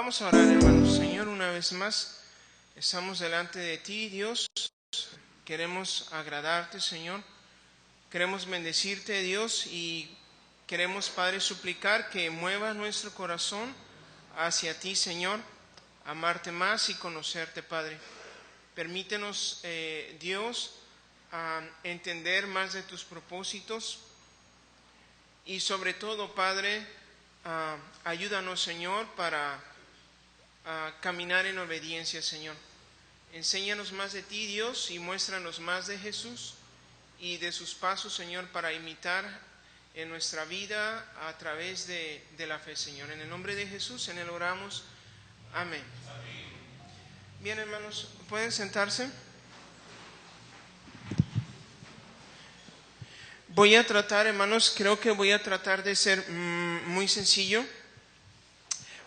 Vamos a orar, hermanos. Señor, una vez más estamos delante de ti, Dios. Queremos agradarte, Señor. Queremos bendecirte, Dios, y queremos, Padre, suplicar que muevas nuestro corazón hacia ti, Señor, amarte más y conocerte, Padre. Permítenos, Dios, entender más de tus propósitos y sobre todo, Padre, ayúdanos, Señor, para caminar en obediencia, Señor. Enséñanos más de ti, Dios, y muéstranos más de Jesús y de sus pasos, Señor, para imitar en nuestra vida a través de la fe, Señor. En el nombre de Jesús, en él oramos. Amén. Bien, hermanos, ¿pueden sentarse? Voy a tratar, hermanos, creo que voy a tratar de ser muy sencillo,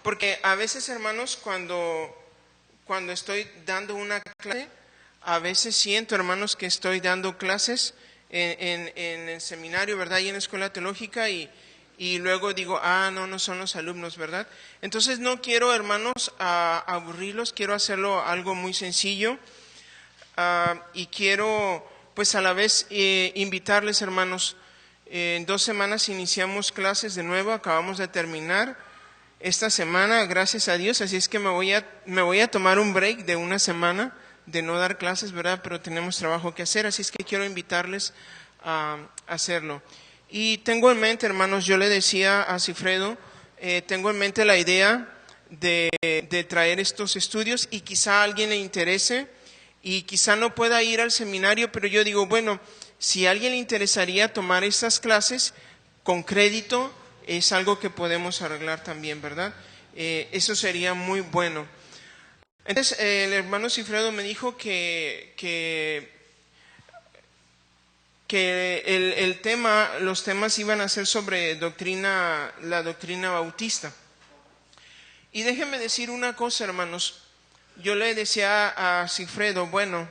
porque a veces, hermanos, cuando estoy dando una clase, a veces siento, hermanos, que estoy dando clases en el seminario, ¿verdad? Y en la escuela teológica y luego digo, no son los alumnos, ¿verdad? Entonces no quiero, hermanos, aburrirlos, quiero hacerlo algo muy sencillo y quiero, pues a la vez, invitarles, hermanos. En 2 semanas iniciamos clases de nuevo, acabamos de terminar esta semana, gracias a Dios, así es que me voy a tomar un break de 1 semana de no dar clases, ¿verdad? Pero tenemos trabajo que hacer, así es que quiero invitarles a hacerlo. Y tengo en mente, hermanos, yo le decía a Cifredo, tengo en mente la idea de traer estos estudios y quizá a alguien le interese y quizá no pueda ir al seminario, pero yo digo, bueno, si a alguien le interesaría tomar estas clases con crédito, es algo que podemos arreglar también, ¿verdad? Eso sería muy bueno. Entonces, el hermano Cifredo me dijo que los temas iban a ser sobre la doctrina bautista. Y déjenme decir una cosa, hermanos. Yo le decía a Cifredo, bueno,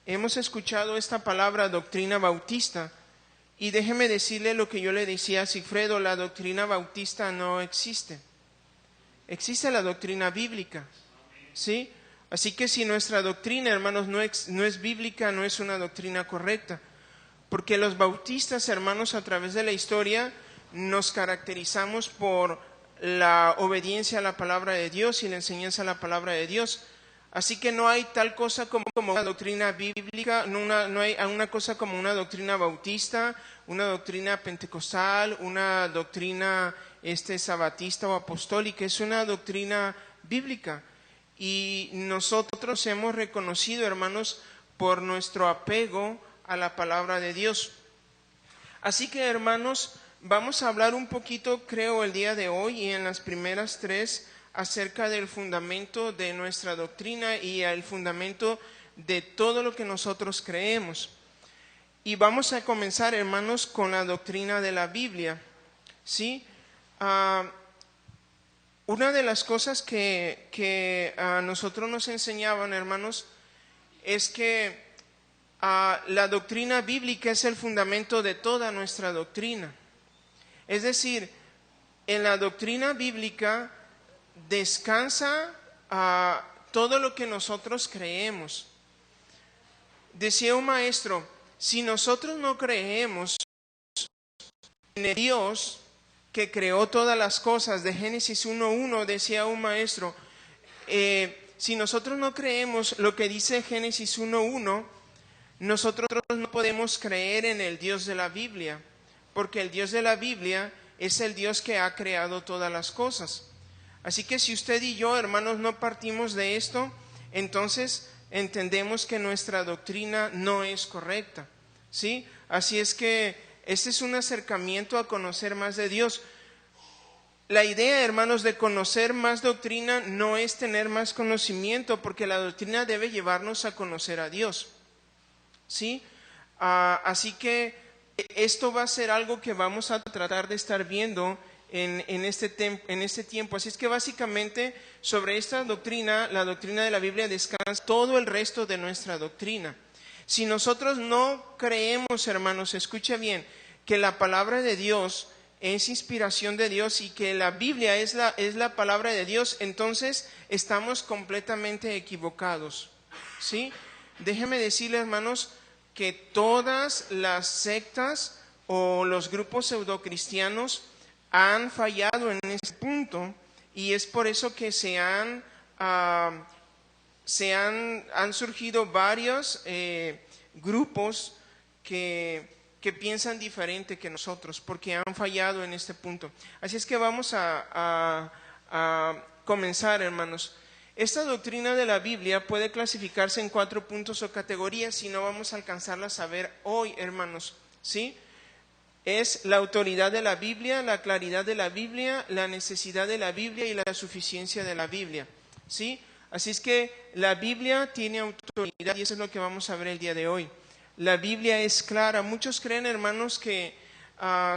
hemos escuchado esta palabra doctrina bautista, y déjeme decirle lo que yo le decía a Cifredo, la doctrina bautista no existe. Existe la doctrina bíblica, ¿sí? Así que si nuestra doctrina, hermanos, no es bíblica, no es una doctrina correcta. Porque los bautistas, hermanos, a través de la historia, nos caracterizamos por la obediencia a la palabra de Dios y la enseñanza a la palabra de Dios. Así que no hay tal cosa como una doctrina bíblica, no hay una cosa como una doctrina bautista, una doctrina pentecostal, una doctrina sabatista o apostólica. Es una doctrina bíblica. Y nosotros hemos reconocido, hermanos, por nuestro apego a la palabra de Dios. Así que, hermanos, vamos a hablar un poquito, creo, el día de hoy y en las primeras 3 acerca del fundamento de nuestra doctrina y el fundamento de todo lo que nosotros creemos. Y vamos a comenzar, hermanos, con la doctrina de la Biblia, ¿sí? Una de las cosas que a nosotros nos enseñaban, hermanos, es que la doctrina bíblica es el fundamento de toda nuestra doctrina. Es decir, en la doctrina bíblica descansa todo lo que nosotros creemos. Decía un maestro, si nosotros no creemos en el Dios que creó todas las cosas, de Génesis 1:1, decía un maestro, si nosotros no creemos lo que dice Génesis 1:1, nosotros no podemos creer en el Dios de la Biblia, porque el Dios de la Biblia es el Dios que ha creado todas las cosas. Así que si usted y yo, hermanos, no partimos de esto, entonces entendemos que nuestra doctrina no es correcta, ¿sí? Así es que este es un acercamiento a conocer más de Dios. La idea, hermanos, de conocer más doctrina no es tener más conocimiento, porque la doctrina debe llevarnos a conocer a Dios, ¿sí? Así que esto va a ser algo que vamos a tratar de estar viendo en este tiempo. Así es que básicamente sobre esta doctrina, la doctrina de la Biblia, descansa todo el resto de nuestra doctrina. Si nosotros no creemos, hermanos, escuche bien, que la palabra de Dios es inspiración de Dios y que la Biblia es la palabra de Dios, entonces estamos completamente equivocados, ¿sí? Déjenme decirles, hermanos, que todas las sectas o los grupos pseudocristianos han fallado en ese punto, y es por eso que han surgido varios grupos que piensan diferente que nosotros, porque han fallado en este punto. Así es que vamos a comenzar, hermanos. Esta doctrina de la Biblia puede clasificarse en 4 puntos o categorías, y no vamos a alcanzarlas a ver hoy, hermanos, ¿sí? Es la autoridad de la Biblia, la claridad de la Biblia, la necesidad de la Biblia y la suficiencia de la Biblia, ¿sí? Así es que la Biblia tiene autoridad, y eso es lo que vamos a ver el día de hoy. La Biblia es clara. Muchos creen, hermanos, que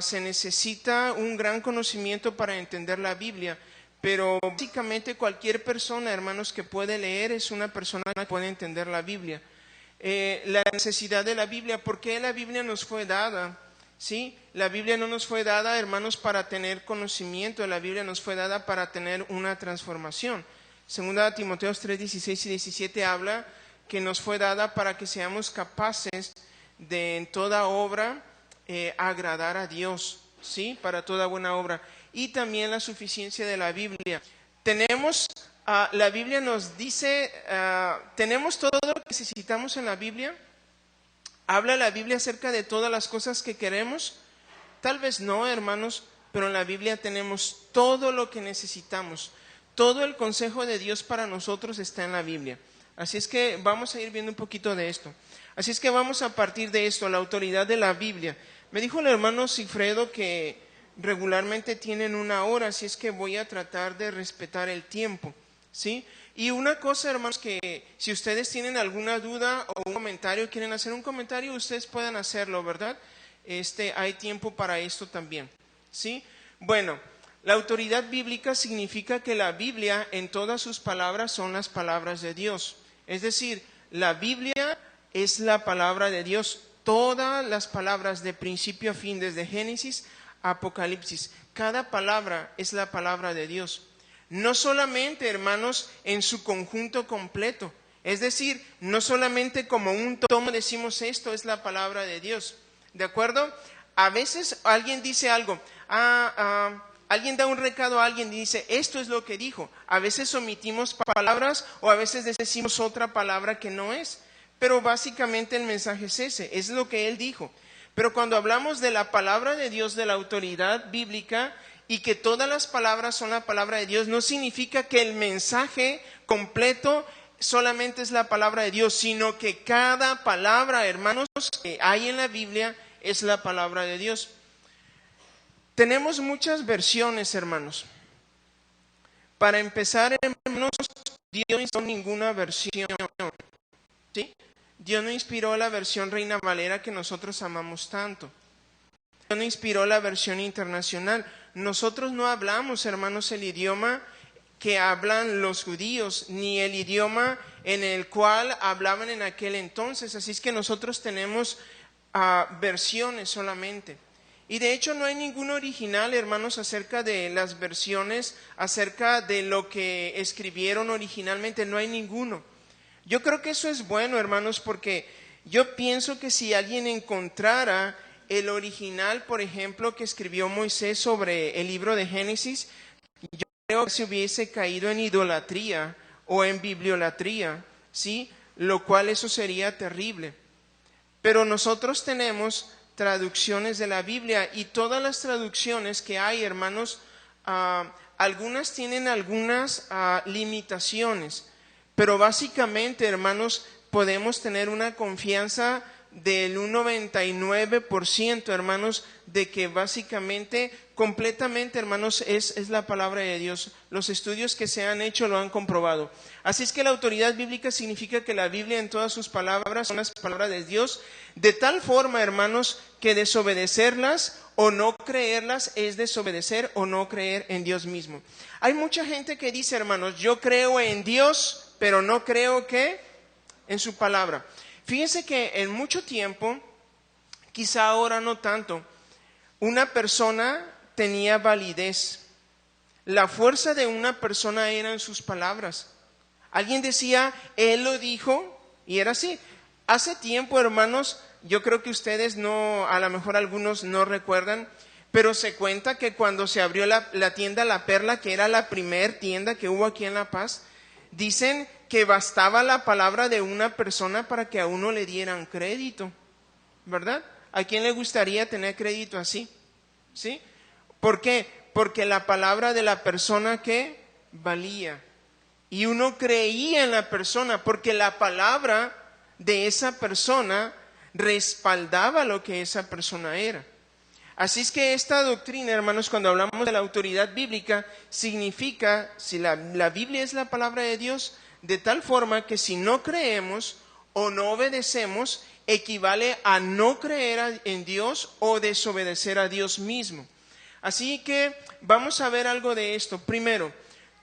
se necesita un gran conocimiento para entender la Biblia, pero básicamente cualquier persona, hermanos, que puede leer es una persona que puede entender la Biblia. La necesidad de la Biblia, ¿por qué la Biblia nos fue dada? ¿Sí? La Biblia no nos fue dada, hermanos, para tener conocimiento. La Biblia nos fue dada para tener una transformación. Segunda Timoteo 3, 16 y 17 habla que nos fue dada para que seamos capaces de en toda obra agradar a Dios, ¿sí? Para toda buena obra. Y también la suficiencia de la Biblia. La Biblia nos dice, tenemos todo lo que necesitamos en la Biblia. ¿Habla la Biblia acerca de todas las cosas que queremos? Tal vez no, hermanos, pero en la Biblia tenemos todo lo que necesitamos. Todo el consejo de Dios para nosotros está en la Biblia. Así es que vamos a ir viendo un poquito de esto. Así es que vamos a partir de esto, la autoridad de la Biblia. Me dijo el hermano Sigfredo que regularmente tienen 1 hora, así es que voy a tratar de respetar el tiempo, ¿sí? Y una cosa, hermanos, que si ustedes tienen alguna duda o un comentario, quieren hacer un comentario, ustedes pueden hacerlo, ¿verdad? Hay tiempo para esto también, ¿sí? Bueno, la autoridad bíblica significa que la Biblia en todas sus palabras son las palabras de Dios. Es decir, la Biblia es la palabra de Dios. Todas las palabras de principio a fin, desde Génesis a Apocalipsis, cada palabra es la palabra de Dios. No solamente, hermanos, en su conjunto completo. Es decir, no solamente como un tomo decimos esto es la palabra de Dios. ¿De acuerdo? A veces alguien dice algo, alguien da un recado a alguien y dice, esto es lo que dijo. A veces omitimos palabras o a veces decimos otra palabra que no es. Pero básicamente el mensaje es ese, es lo que él dijo. Pero cuando hablamos de la palabra de Dios, de la autoridad bíblica, y que todas las palabras son la palabra de Dios, no significa que el mensaje completo solamente es la palabra de Dios, sino que cada palabra, hermanos, que hay en la Biblia es la palabra de Dios. Tenemos muchas versiones, hermanos. Para empezar, hermanos, Dios no inspiró ninguna versión, ¿sí? Dios no inspiró la versión Reina Valera que nosotros amamos tanto. Dios no inspiró la versión internacional. Nosotros no hablamos, hermanos, el idioma que hablan los judíos, ni el idioma en el cual hablaban en aquel entonces. Así es que nosotros tenemos versiones solamente. Y de hecho no hay ningún original, hermanos, acerca de las versiones, acerca de lo que escribieron originalmente, no hay ninguno. Yo creo que eso es bueno, hermanos, porque yo pienso que si alguien encontrara el original, por ejemplo, que escribió Moisés sobre el libro de Génesis, yo creo que se hubiese caído en idolatría o en bibliolatría, ¿sí? Lo cual eso sería terrible. Pero nosotros tenemos traducciones de la Biblia y todas las traducciones que hay, hermanos, algunas tienen algunas limitaciones. Pero básicamente, hermanos, podemos tener una confianza del 99%, hermanos, de que básicamente, completamente, hermanos, es la palabra de Dios. Los estudios que se han hecho lo han comprobado. Así es que la autoridad bíblica significa que la Biblia en todas sus palabras son las palabras de Dios, de tal forma, hermanos, que desobedecerlas o no creerlas es desobedecer o no creer en Dios mismo. Hay mucha gente que dice, hermanos, yo creo en Dios, pero no creo que en su palabra. Fíjense que en mucho tiempo, quizá ahora no tanto, una persona tenía validez. La fuerza de una persona eran sus palabras. Alguien decía, él lo dijo, y era así. Hace tiempo, hermanos, yo creo que ustedes no, a lo mejor algunos no recuerdan, pero se cuenta que cuando se abrió la tienda La Perla, que era la primer tienda que hubo aquí en La Paz, dicen que bastaba la palabra de una persona para que a uno le dieran crédito, ¿verdad? ¿A quién le gustaría tener crédito así? ¿Sí? ¿Por qué? Porque la palabra de la persona que valía. Y uno creía en la persona porque la palabra de esa persona respaldaba lo que esa persona era. Así es que esta doctrina, hermanos, cuando hablamos de la autoridad bíblica, significa, si la Biblia es la palabra de Dios, de tal forma que si no creemos o no obedecemos, equivale a no creer en Dios o desobedecer a Dios mismo. Así que vamos a ver algo de esto. Primero,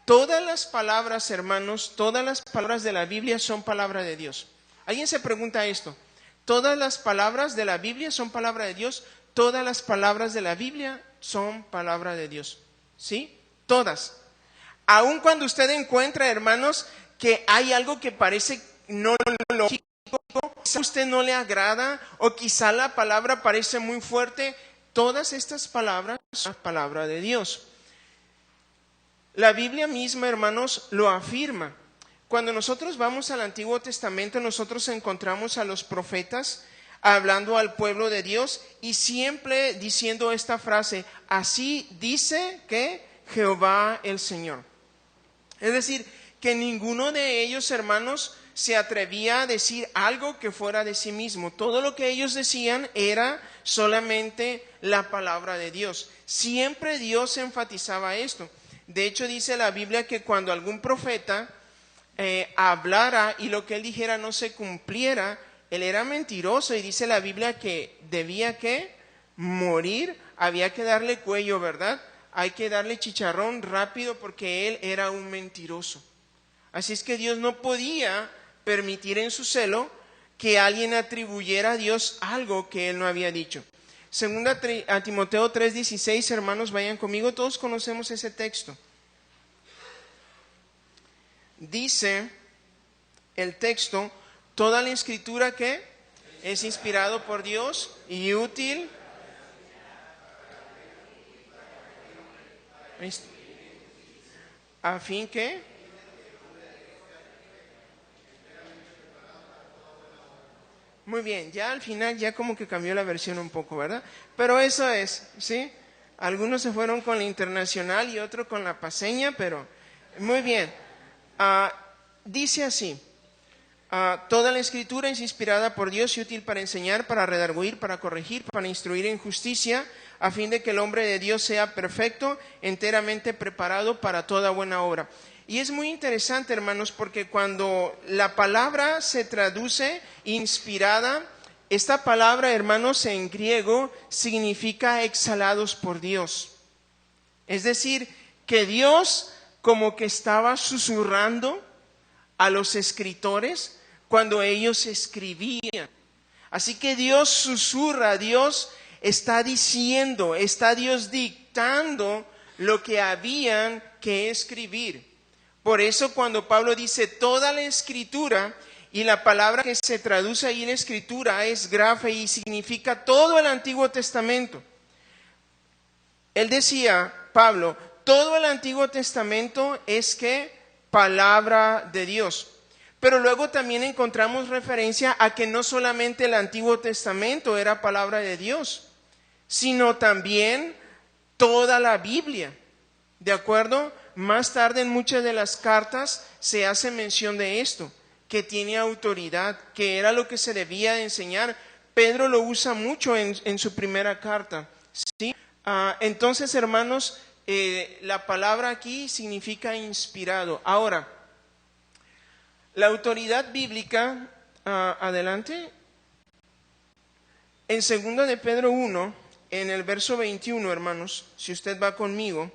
todas las palabras, hermanos, todas las palabras de la Biblia son palabra de Dios. ¿Alguien se pregunta esto? ¿Todas las palabras de la Biblia son palabra de Dios? Todas las palabras de la Biblia son palabra de Dios. ¿Sí? Todas. Aun cuando usted encuentra, hermanos, que hay algo que parece no lógico, quizá a usted no le agrada o quizá la palabra parece muy fuerte, todas estas palabras son palabra de Dios. La Biblia misma, hermanos, lo afirma. Cuando nosotros vamos al Antiguo Testamento, nosotros encontramos a los profetas hablando al pueblo de Dios y siempre diciendo esta frase, así dice que Jehová el Señor. Es decir, que ninguno de ellos, hermanos, se atrevía a decir algo que fuera de sí mismo. Todo lo que ellos decían era solamente la palabra de Dios. Siempre Dios enfatizaba esto. De hecho, dice la Biblia que cuando algún profeta hablara y lo que él dijera no se cumpliera, él era mentiroso y dice la Biblia que debía que morir, había que darle cuello, ¿verdad? Hay que darle chicharrón rápido porque él era un mentiroso. Así es que Dios no podía permitir en su celo que alguien atribuyera a Dios algo que él no había dicho. Segunda a Timoteo 3:16, hermanos, vayan conmigo, todos conocemos ese texto. Dice el texto, toda la escritura que es inspirado por Dios y útil a fin que muy bien, ya al final ya como que cambió la versión un poco, ¿verdad? Pero eso es, ¿sí? Algunos se fueron con la internacional y otros con la paseña, pero muy bien. Dice así, toda la escritura es inspirada por Dios y útil para enseñar, para redarguir, para corregir, para instruir en justicia, a fin de que el hombre de Dios sea perfecto, enteramente preparado para toda buena obra. Y es muy interesante, hermanos, porque cuando la palabra se traduce inspirada, esta palabra, hermanos, en griego significa exhalados por Dios. Es decir, que Dios como que estaba susurrando a los escritores cuando ellos escribían. Así que Dios susurra, Dios está diciendo, está Dios dictando lo que habían que escribir. Por eso cuando Pablo dice toda la escritura, y la palabra que se traduce ahí en escritura es grafe y significa todo el Antiguo Testamento. Él decía, Pablo, todo el Antiguo Testamento es que palabra de Dios. Pero luego también encontramos referencia a que no solamente el Antiguo Testamento era palabra de Dios, sino también toda la Biblia. ¿De acuerdo? Más tarde en muchas de las cartas se hace mención de esto, que tiene autoridad, que era lo que se debía enseñar. Pedro lo usa mucho en su primera carta, ¿sí? Entonces, hermanos, la palabra aquí significa inspirado. Ahora, la autoridad bíblica, adelante, en 2 de Pedro 1, en el verso 21, hermanos, si usted va conmigo,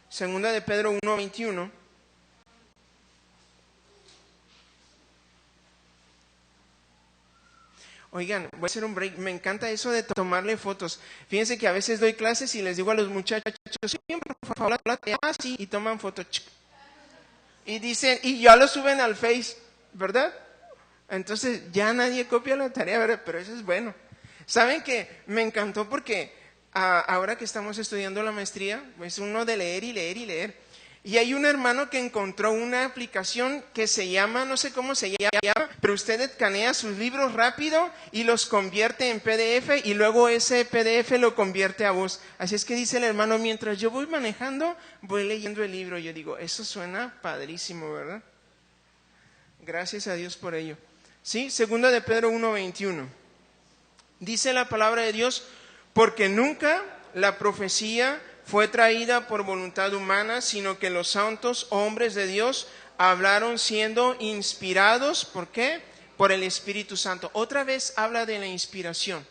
Segunda de Pedro 1, 21. Oigan, voy a hacer un break. Me encanta eso de tomarle fotos. Fíjense que a veces doy clases y les digo a los muchachos, siempre por favor, sí, y toman fotos. Y dicen, y ya lo suben al Face, ¿verdad? Entonces ya nadie copia la tarea, ¿verdad? Pero eso es bueno. ¿Saben qué? Me encantó porque ahora que estamos estudiando la maestría, es uno de leer y leer y leer. Y hay un hermano que encontró una aplicación que se llama, no sé cómo se llama, pero usted escanea sus libros rápido y los convierte en PDF y luego ese PDF lo convierte a voz. Así es que dice el hermano, mientras yo voy manejando, voy leyendo el libro. Yo digo, eso suena padrísimo, ¿verdad? Gracias a Dios por ello. Sí, segunda de Pedro 1:21. Dice la palabra de Dios, porque nunca la profecía fue traída por voluntad humana, sino que los santos hombres de Dios hablaron siendo inspirados, ¿por qué? Por el Espíritu Santo. Otra vez habla de la inspiración.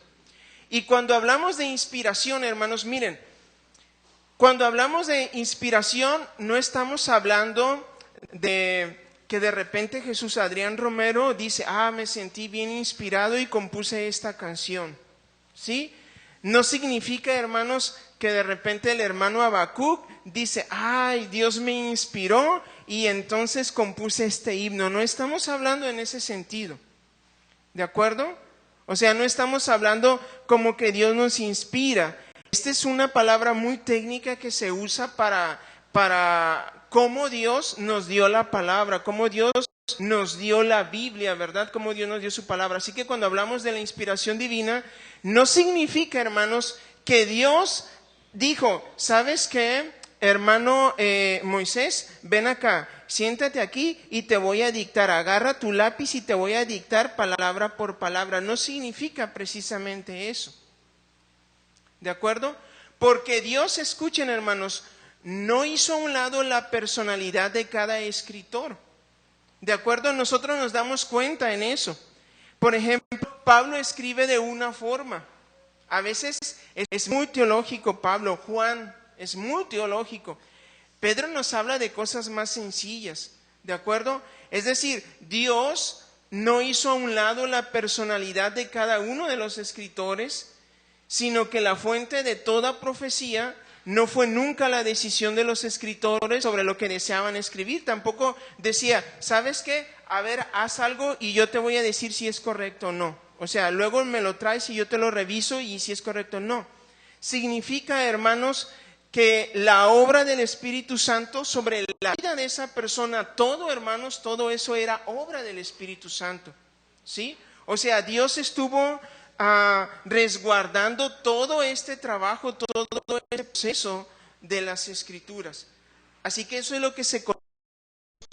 Y cuando hablamos de inspiración, hermanos, miren, cuando hablamos de inspiración, no estamos hablando de que de repente Jesús Adrián Romero dice, me sentí bien inspirado y compuse esta canción, ¿sí? No significa, hermanos, que de repente el hermano Habacuc dice, Dios me inspiró y entonces compuse este himno. No estamos hablando en ese sentido, ¿de acuerdo? O sea, no estamos hablando como que Dios nos inspira. Esta es una palabra muy técnica que se usa para cómo Dios nos dio la palabra, cómo Dios nos dio la Biblia, ¿verdad? Cómo Dios nos dio su palabra. Así que cuando hablamos de la inspiración divina, no significa, hermanos, que Dios dijo, ¿sabes qué, hermano Moisés? Ven acá, siéntate aquí y te voy a dictar, agarra tu lápiz y te voy a dictar palabra por palabra. No significa precisamente eso, ¿de acuerdo? Porque Dios, escuchen, hermanos, no hizo a un lado la personalidad de cada escritor. ¿De acuerdo? Nosotros nos damos cuenta en eso. Por ejemplo, Pablo escribe de una forma. A veces es muy teológico Pablo. Juan es muy teológico. Pedro nos habla de cosas más sencillas. ¿De acuerdo? Es decir, Dios no hizo a un lado la personalidad de cada uno de los escritores, sino que la fuente de toda profecía no fue nunca la decisión de los escritores sobre lo que deseaban escribir. Tampoco decía, ¿sabes qué? A ver, haz algo y yo te voy a decir si es correcto o no. O sea, luego me lo traes y yo te lo reviso y si es correcto o no. Significa, hermanos, que la obra del Espíritu Santo sobre la vida de esa persona, todo, hermanos, todo eso era obra del Espíritu Santo. ¿Sí? O sea, Dios estuvo resguardando todo este trabajo, todo este proceso de las Escrituras. Así que eso es lo que se conoce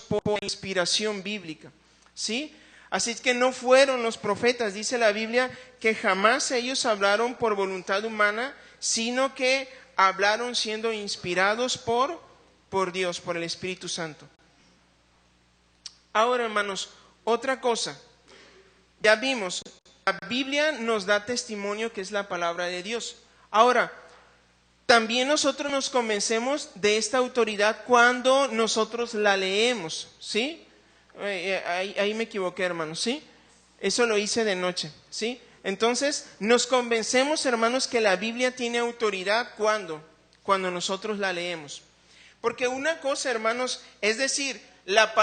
por inspiración bíblica, ¿sí? Así es que no fueron los profetas, dice la Biblia, que jamás ellos hablaron por voluntad humana, sino que hablaron siendo inspirados por Dios, por el Espíritu Santo. Ahora, hermanos, otra cosa, ya vimos, la Biblia nos da testimonio que es la palabra de Dios. Ahora, también nosotros nos convencemos de esta autoridad cuando nosotros la leemos, ¿sí? Ahí me equivoqué, hermanos, ¿sí? Eso lo hice de noche, ¿sí? Entonces, nos convencemos, hermanos, que la Biblia tiene autoridad cuando nosotros la leemos. Porque una cosa, hermanos, es decir, la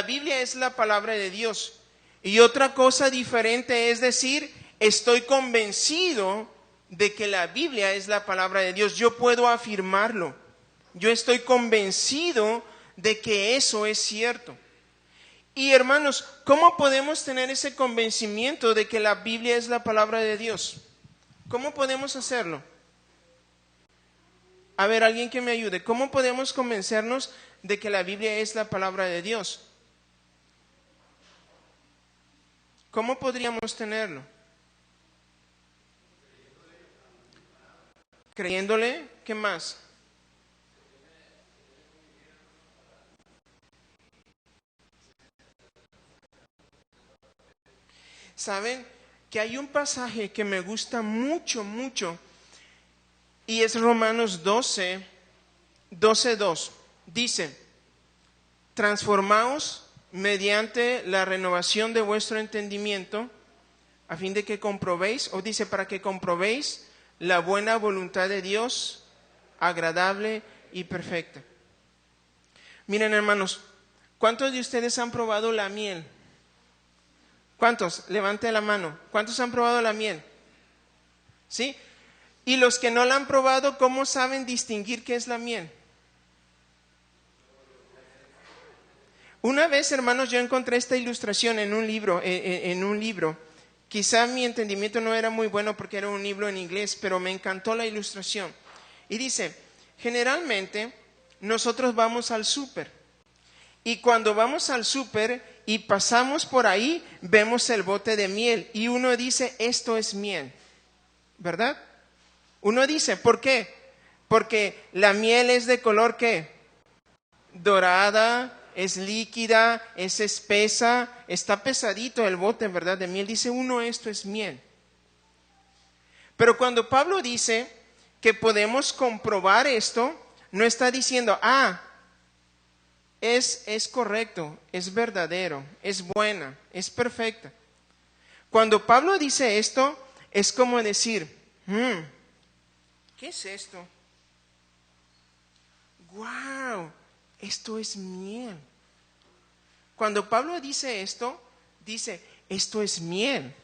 Biblia es la palabra de Dios. Y otra cosa diferente es decir, estoy convencido de que la Biblia es la palabra de Dios. Yo puedo afirmarlo. Yo estoy convencido de que eso es cierto. Y hermanos, ¿cómo podemos tener ese convencimiento de que la Biblia es la palabra de Dios? ¿Cómo podemos hacerlo? A ver, alguien que me ayude. ¿Cómo podemos convencernos de que la Biblia es la palabra de Dios? ¿Cómo podríamos tenerlo? Creyéndole, ¿qué más? ¿Saben? Que hay un pasaje que me gusta mucho, mucho, y es Romanos 12:2. Dice, transformaos mediante la renovación de vuestro entendimiento, a fin de que comprobéis, o dice para que comprobéis la buena voluntad de Dios, agradable y perfecta. Miren, hermanos, ¿cuántos de ustedes han probado la miel? ¿Cuántos? Levante la mano. ¿Cuántos han probado la miel? ¿Sí? Y los que no la han probado, ¿cómo saben distinguir qué es la miel? Una vez, hermanos, yo encontré esta ilustración en un libro. Quizá mi entendimiento no era muy bueno porque era un libro en inglés, pero me encantó la ilustración. Y dice, generalmente nosotros vamos al súper. Y cuando vamos al súper y pasamos por ahí, vemos el bote de miel. Y uno dice, esto es miel. ¿Verdad? Uno dice, ¿por qué? Porque la miel es de color, ¿qué? Dorada, es líquida, es espesa, está pesadito el bote, ¿verdad? De miel. Dice uno, esto es miel. Pero cuando Pablo dice que podemos comprobar esto, no está diciendo, es correcto, es verdadero, es buena, es perfecta. Cuando Pablo dice esto, es como decir, ¿qué es esto? ¡Wow! Esto es miel. Cuando Pablo dice esto, dice, esto es miel.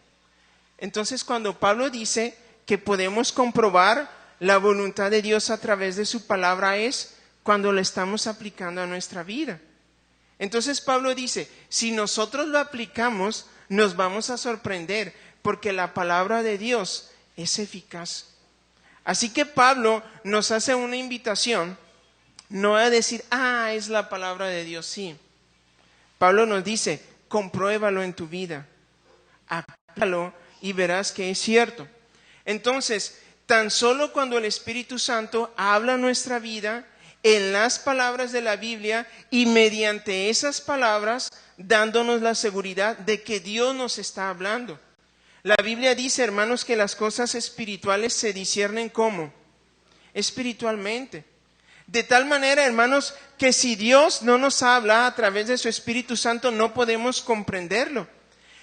Entonces, cuando Pablo dice que podemos comprobar la voluntad de Dios a través de su palabra, es cuando la estamos aplicando a nuestra vida. Entonces Pablo dice, si nosotros lo aplicamos, nos vamos a sorprender, porque la palabra de Dios es eficaz. Así que Pablo nos hace una invitación, no a decir, es la palabra de Dios, sí. Pablo nos dice, compruébalo en tu vida, aplícalo y verás que es cierto. Entonces, tan solo cuando el Espíritu Santo habla nuestra vida, en las palabras de la Biblia y mediante esas palabras dándonos la seguridad de que Dios nos está hablando. La Biblia dice, hermanos, que las cosas espirituales se disciernen ¿cómo? Espiritualmente. De tal manera, hermanos, que si Dios no nos habla a través de su Espíritu Santo, no podemos comprenderlo.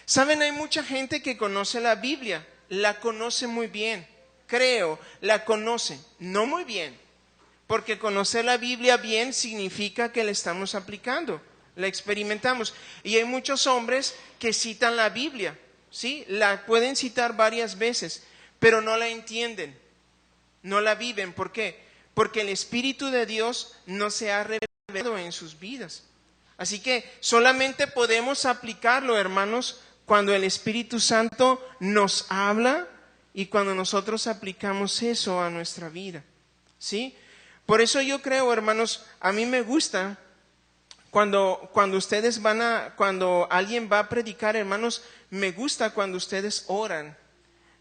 Saben, hay mucha gente que conoce la Biblia, la conoce muy bien, creo, la conoce, no muy bien. Porque conocer la Biblia bien significa que la estamos aplicando, la experimentamos. Y hay muchos hombres que citan la Biblia, ¿sí? La pueden citar varias veces, pero no la entienden, no la viven. ¿Por qué? Porque el Espíritu de Dios no se ha revelado en sus vidas. Así que solamente podemos aplicarlo, hermanos, cuando el Espíritu Santo nos habla y cuando nosotros aplicamos eso a nuestra vida, ¿sí? Por eso yo creo, hermanos, a mí me gusta cuando cuando alguien va a predicar, hermanos, me gusta cuando ustedes oran.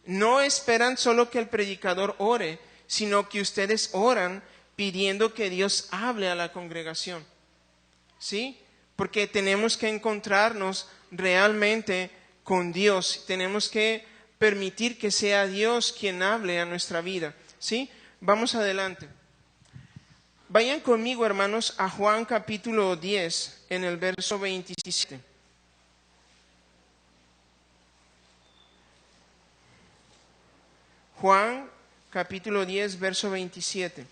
No esperan solo que el predicador ore, sino que ustedes oran pidiendo que Dios hable a la congregación. ¿Sí? Porque tenemos que encontrarnos realmente con Dios. Tenemos que permitir que sea Dios quien hable a nuestra vida. ¿Sí? Vamos adelante. Vayan conmigo, hermanos, a Juan capítulo 10, en el verso 27. Juan capítulo 10, verso 27.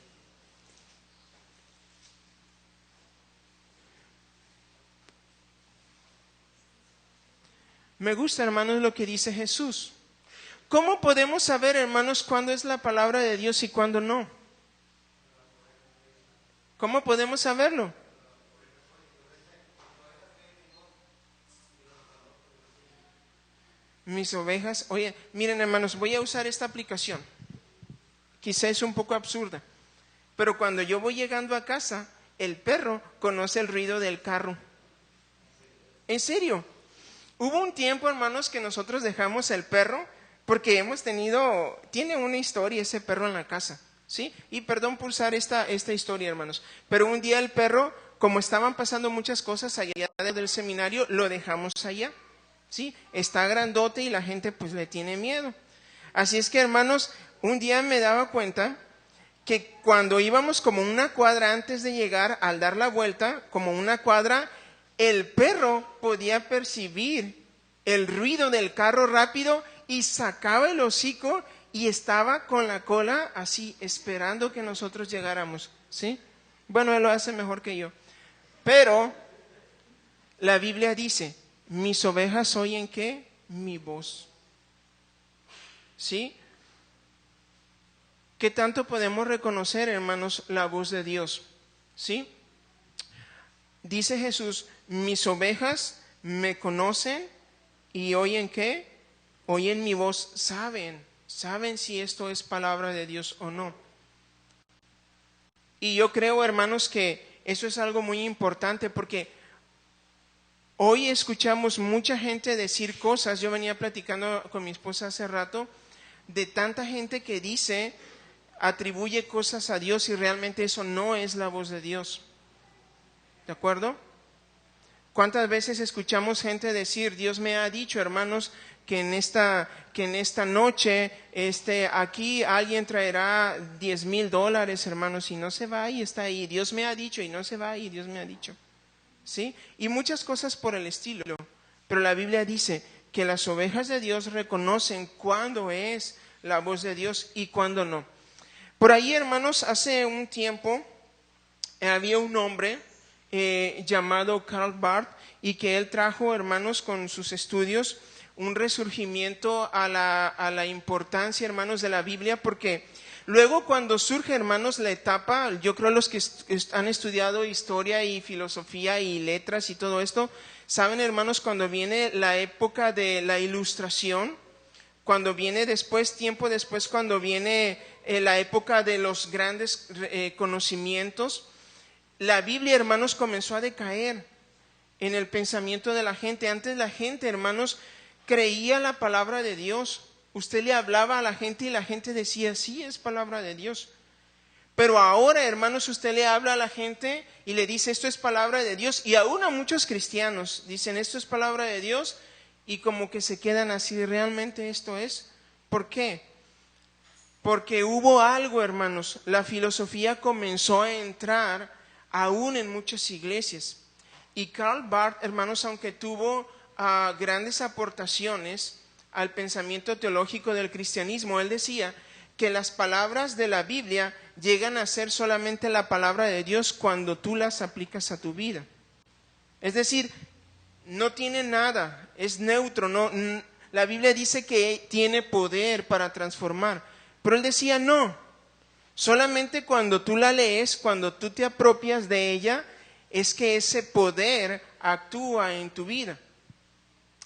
Me gusta, hermanos, lo que dice Jesús. ¿Cómo podemos saber, hermanos, cuándo es la palabra de Dios y cuándo no? ¿Cómo podemos saberlo? Mis ovejas, oye, miren, hermanos, voy a usar esta aplicación. Quizá es un poco absurda, pero cuando yo voy llegando a casa, el perro conoce el ruido del carro. ¿En serio? Hubo un tiempo, hermanos, que nosotros dejamos el perro porque tiene una historia ese perro en la casa, ¿sí? Y perdón por usar esta historia, hermanos, pero un día el perro, como estaban pasando muchas cosas allá del seminario, lo dejamos allá, ¿sí? Está grandote y la gente pues le tiene miedo. Así es que, hermanos, un día me daba cuenta que cuando íbamos como una cuadra antes de llegar, al dar la vuelta, como una cuadra, el perro podía percibir el ruido del carro rápido y sacaba el hocico y estaba con la cola así, esperando que nosotros llegáramos, ¿sí? Bueno, él lo hace mejor que yo. Pero la Biblia dice, mis ovejas oyen ¿qué? Mi voz. ¿Sí? ¿Qué tanto podemos reconocer, hermanos, la voz de Dios? ¿Sí? Dice Jesús, mis ovejas me conocen y oyen ¿qué? Oyen mi voz, saben si esto es palabra de Dios o no. Y yo creo, hermanos, que eso es algo muy importante porque hoy escuchamos mucha gente decir cosas. Yo venía platicando con mi esposa hace rato de tanta gente que dice, atribuye cosas a Dios y realmente eso no es la voz de Dios. ¿De acuerdo? ¿Cuántas veces escuchamos gente decir, Dios me ha dicho, hermanos, que en esta noche aquí alguien traerá $10,000, hermanos, y no se va y está ahí? Dios me ha dicho y no se va y Dios me ha dicho. ¿Sí? Y muchas cosas por el estilo. Pero la Biblia dice que las ovejas de Dios reconocen cuándo es la voz de Dios y cuándo no. Por ahí, hermanos, hace un tiempo había un hombre llamado Karl Barth y que él trajo, hermanos, con sus estudios un resurgimiento a la importancia, hermanos, de la Biblia, porque luego cuando surge, hermanos, la etapa, yo creo los que han estudiado historia y filosofía y letras y todo esto, saben, hermanos, cuando viene la época de la Ilustración, cuando viene después, tiempo después, cuando viene la época de los grandes conocimientos, la Biblia, hermanos, comenzó a decaer en el pensamiento de la gente. Antes la gente, hermanos, creía la palabra de Dios. Usted le hablaba a la gente y la gente decía, sí, es palabra de Dios. Pero ahora, hermanos, usted le habla a la gente y le dice, esto es palabra de Dios. Y aún a muchos cristianos dicen, esto es palabra de Dios, y como que se quedan así, ¿realmente esto es? ¿Por qué? Porque hubo algo, hermanos, la filosofía comenzó a entrar aún en muchas iglesias. Y Karl Barth, hermanos, aunque tuvo grandes aportaciones al pensamiento teológico del cristianismo, él decía que las palabras de la Biblia llegan a ser solamente la palabra de Dios cuando tú las aplicas a tu vida. Es decir, no tiene nada, es neutro, la Biblia dice que tiene poder para transformar, pero él decía no, solamente cuando tú la lees, cuando tú te apropias de ella, es que ese poder actúa en tu vida.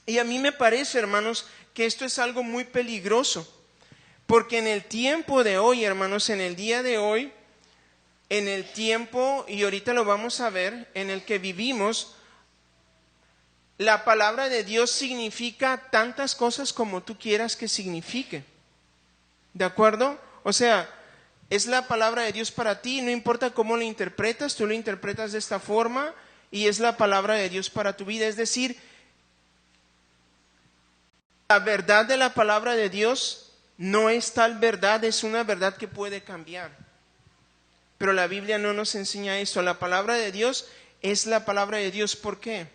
Y a mí me parece, hermanos, que esto es algo muy peligroso, porque en el tiempo de hoy, hermanos, en el día de hoy, en el tiempo, y ahorita lo vamos a ver, en el que vivimos, la palabra de Dios significa tantas cosas como tú quieras que signifique. ¿De acuerdo? O sea, es la palabra de Dios para ti, no importa cómo lo interpretas, tú lo interpretas de esta forma y es la palabra de Dios para tu vida. Es decir, la verdad de la palabra de Dios no es tal verdad, es una verdad que puede cambiar. Pero la Biblia no nos enseña eso. La palabra de Dios es la palabra de Dios. ¿Por qué?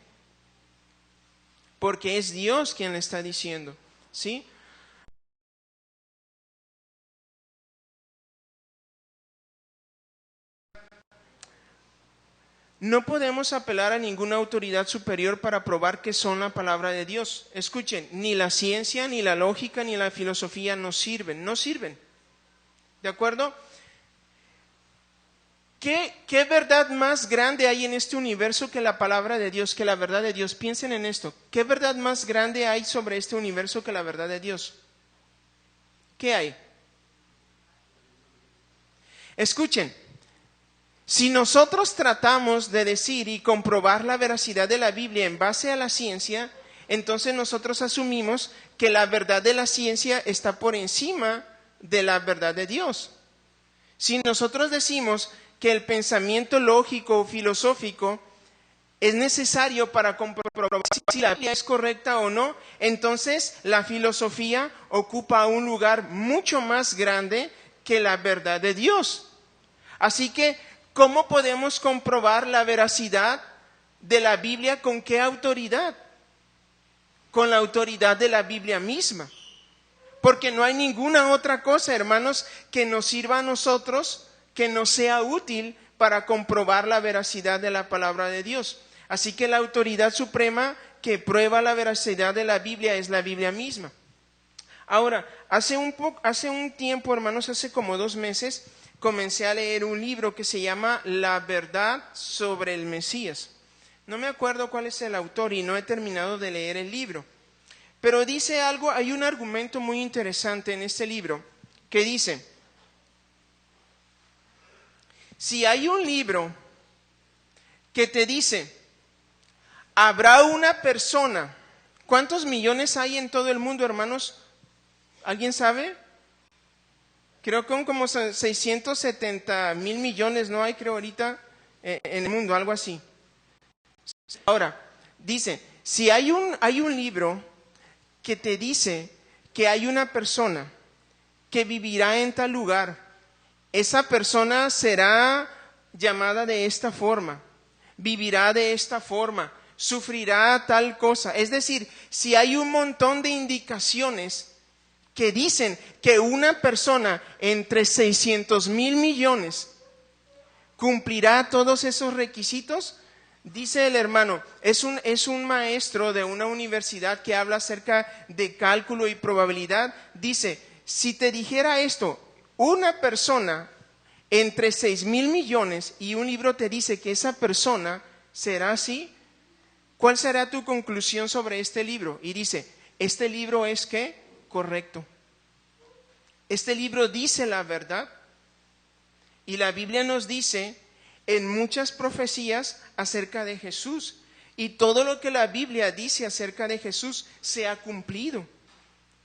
Porque es Dios quien le está diciendo, ¿sí? No podemos apelar a ninguna autoridad superior para probar que son la palabra de Dios. Escuchen, ni la ciencia, ni la lógica, ni la filosofía nos sirven, no sirven. ¿De acuerdo? ¿Qué verdad más grande hay en este universo que la palabra de Dios, que la verdad de Dios? Piensen en esto. ¿Qué verdad más grande hay sobre este universo que la verdad de Dios? ¿Qué hay? Escuchen, si nosotros tratamos de decir y comprobar la veracidad de la Biblia en base a la ciencia, entonces nosotros asumimos que la verdad de la ciencia está por encima de la verdad de Dios. Si nosotros decimos que el pensamiento lógico o filosófico es necesario para comprobar si la Biblia es correcta o no, entonces la filosofía ocupa un lugar mucho más grande que la verdad de Dios. Así que, ¿cómo podemos comprobar la veracidad de la Biblia? ¿Con qué autoridad? Con la autoridad de la Biblia misma. Porque no hay ninguna otra cosa, hermanos, que nos sirva a nosotros, que nos sea útil para comprobar la veracidad de la palabra de Dios. Así que la autoridad suprema que prueba la veracidad de la Biblia es la Biblia misma. Ahora, hace un tiempo, hermanos, hace como 2 meses, comencé a leer un libro que se llama La verdad sobre el Mesías. No me acuerdo cuál es el autor y no he terminado de leer el libro. Pero dice algo, hay un argumento muy interesante en este libro que dice, si hay un libro que te dice, habrá una persona, ¿cuántos millones hay en todo el mundo, hermanos? ¿Alguien sabe? Creo que como 670 mil millones, ¿no hay? Creo ahorita en el mundo, algo así. Ahora, dice, si hay un libro que te dice que hay una persona que vivirá en tal lugar, esa persona será llamada de esta forma, vivirá de esta forma, sufrirá tal cosa. Es decir, si hay un montón de indicaciones que dicen que una persona entre 600 mil millones cumplirá todos esos requisitos, dice el hermano, es un maestro de una universidad que habla acerca de cálculo y probabilidad. Dice, si te dijera esto, una persona entre 6 mil millones y un libro te dice que esa persona será así, ¿cuál será tu conclusión sobre este libro? Y dice, este libro es ¿qué? Correcto. Este libro dice la verdad y la Biblia nos dice en muchas profecías acerca de Jesús y todo lo que la Biblia dice acerca de Jesús se ha cumplido,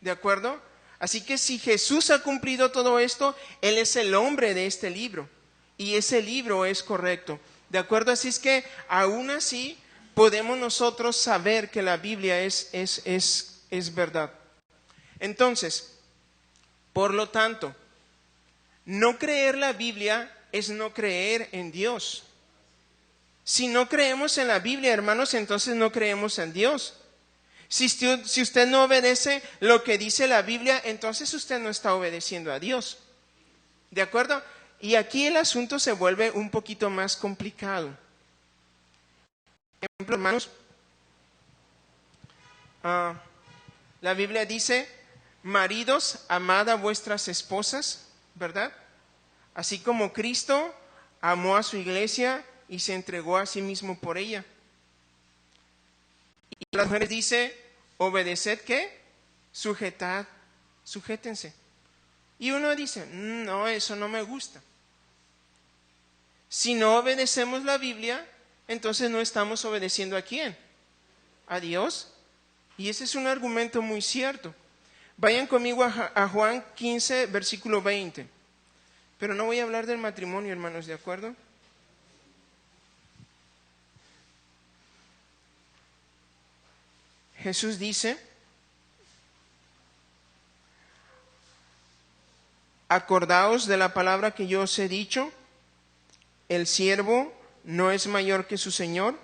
¿de acuerdo? Así que si Jesús ha cumplido todo esto, Él es el hombre de este libro y ese libro es correcto, ¿de acuerdo? Así es que aún así podemos nosotros saber que la Biblia es verdad. Entonces, por lo tanto, no creer la Biblia es no creer en Dios. Si no creemos en la Biblia, hermanos, entonces no creemos en Dios. Si usted no obedece lo que dice la Biblia, entonces usted no está obedeciendo a Dios. ¿De acuerdo? Y aquí el asunto se vuelve un poquito más complicado. Por ejemplo, hermanos, la Biblia dice, maridos, amad a vuestras esposas, ¿verdad? Así como Cristo amó a su iglesia y se entregó a sí mismo por ella. Y las mujeres dice, obedeced, ¿qué? Sujétense. Y uno dice, no, eso no me gusta. Si no obedecemos la Biblia, entonces no estamos obedeciendo ¿a quién? A Dios. Y ese es un argumento muy cierto. Vayan conmigo a Juan 15, versículo 20. Pero no voy a hablar del matrimonio, hermanos, ¿de acuerdo? Jesús dice, acordaos de la palabra que yo os he dicho, el siervo no es mayor que su Señor.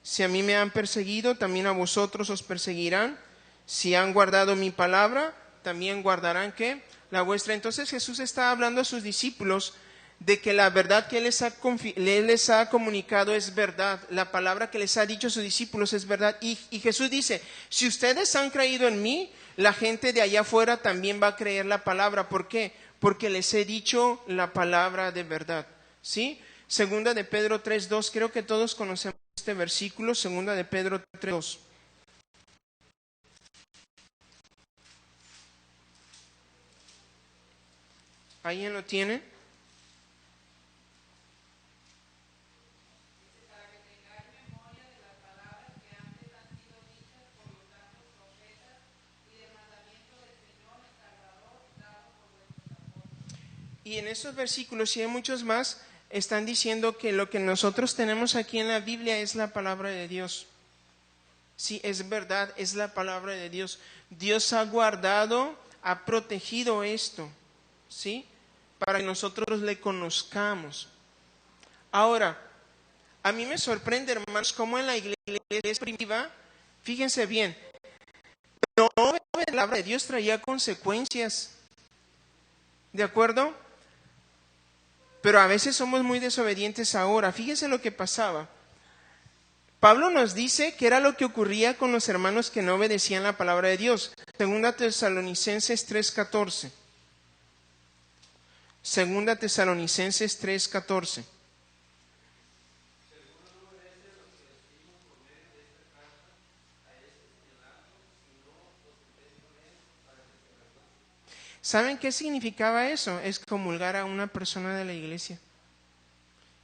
Si a mí me han perseguido, también a vosotros os perseguirán. Si han guardado mi palabra, también guardarán ¿qué? La vuestra. Entonces Jesús está hablando a sus discípulos de que la verdad que Él les ha comunicado es verdad. La palabra que les ha dicho a sus discípulos es verdad. Y Jesús dice, si ustedes han creído en mí, la gente de allá afuera también va a creer la palabra. ¿Por qué? Porque les he dicho la palabra de verdad. ¿Sí? Segunda de Pedro 3:2, creo que todos conocemos este versículo, segunda de Pedro 3:2. ¿Alguien lo tiene? Y en esos versículos, y hay muchos más, están diciendo que lo que nosotros tenemos aquí en la Biblia es la palabra de Dios. Sí, es verdad, es la palabra de Dios. Dios ha guardado, ha protegido esto, ¿sí? Para que nosotros le conozcamos. Ahora, a mí me sorprende, hermanos, cómo en la iglesia primitiva, fíjense bien, no obedecer la palabra de Dios traía consecuencias. ¿De acuerdo? Pero a veces somos muy desobedientes ahora. Fíjese lo que pasaba. Pablo nos dice que era lo que ocurría con los hermanos que no obedecían la palabra de Dios. Segunda Tesalonicenses 3:14. Segunda Tesalonicenses 3:14. ¿Saben qué significaba eso? Excomulgar a una persona de la iglesia.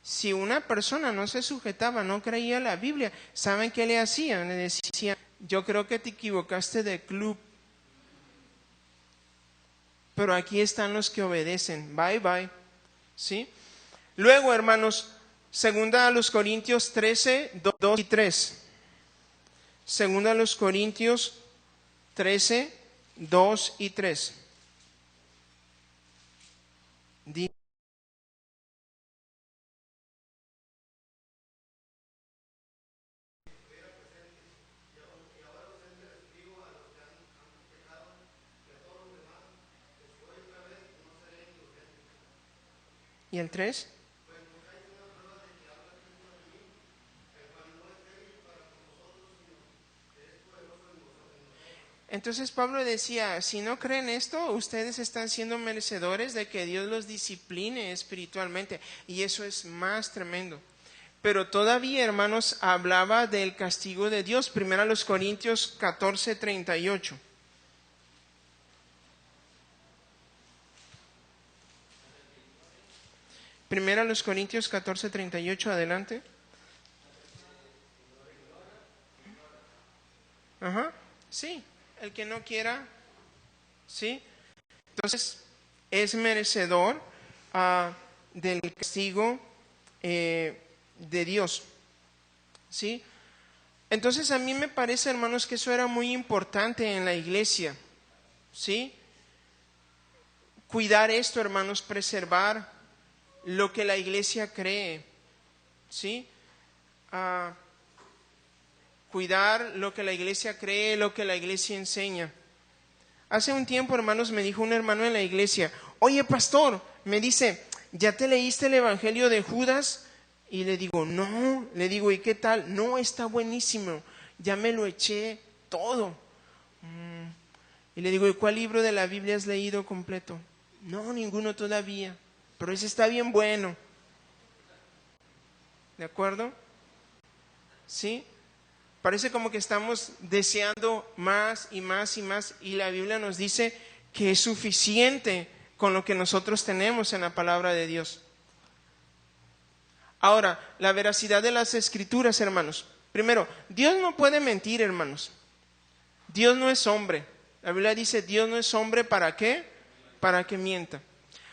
Si una persona no se sujetaba, no creía la Biblia, ¿saben qué le hacían? Le decían, yo creo que te equivocaste de club, pero aquí están los que obedecen. Bye, bye. ¿Sí? Luego, hermanos, segunda a los Corintios 13, 2 y 3. Segunda a los Corintios 13, 2 y 3. ¿Y el 3? Entonces Pablo decía, si no creen esto, ustedes están siendo merecedores de que Dios los discipline espiritualmente. Y eso es más tremendo. Pero todavía, hermanos, hablaba del castigo de Dios. Primero a los Corintios 14:38. Primero a los Corintios 14:38, adelante. Ajá, sí, el que no quiera, sí. Entonces, es merecedor del castigo de Dios, ¿sí? Entonces, a mí me parece, hermanos, que eso era muy importante en la iglesia, ¿sí? Cuidar esto, hermanos, preservar lo que la iglesia cree, ¿sí? Cuidar lo que la iglesia cree, lo que la iglesia enseña. Hace un tiempo, hermanos, me dijo un hermano en la iglesia, oye, pastor, me dice, ¿ya te leíste el Evangelio de Judas? Y le digo, no, le digo, ¿y qué tal? No, está buenísimo, ya me lo eché todo. Y le digo, ¿y cuál libro de la Biblia has leído completo? No, ninguno todavía, pero ese está bien bueno. ¿De acuerdo? ¿Sí? Parece como que estamos deseando más y más y más, y la Biblia nos dice que es suficiente con lo que nosotros tenemos en la palabra de Dios. Ahora, la veracidad de las escrituras, hermanos. Primero, Dios no puede mentir, hermanos. Dios no es hombre. La Biblia dice, Dios no es hombre, ¿para qué? Para que mienta.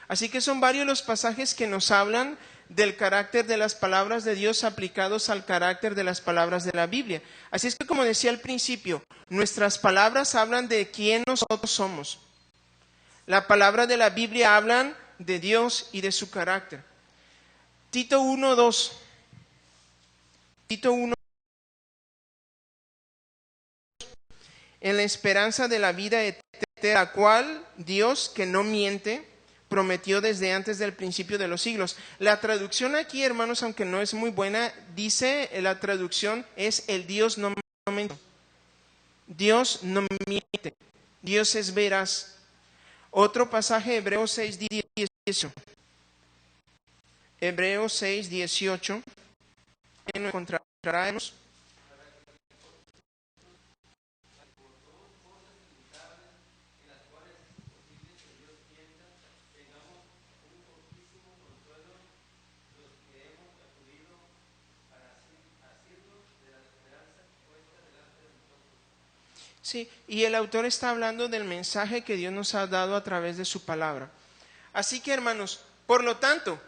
Así que son varios los pasajes que nos hablan del carácter de las palabras de Dios aplicados al carácter de las palabras de la Biblia. Así es que, como decía al principio, nuestras palabras hablan de quién nosotros somos. La palabra de la Biblia hablan de Dios y de su carácter. Tito 1:2. Tito 1. En la esperanza de la vida eterna, la cual Dios, que no miente, prometió desde antes del principio de los siglos. La traducción aquí, hermanos, aunque no es muy buena, dice, la traducción es el Dios no miente. Dios no miente. Dios es veraz. Otro pasaje, Hebreos 6:18. Hebreos 6:18. Lo encontraremos. Sí, y el autor está hablando del mensaje que Dios nos ha dado a través de su palabra. Así que, hermanos, por lo tanto,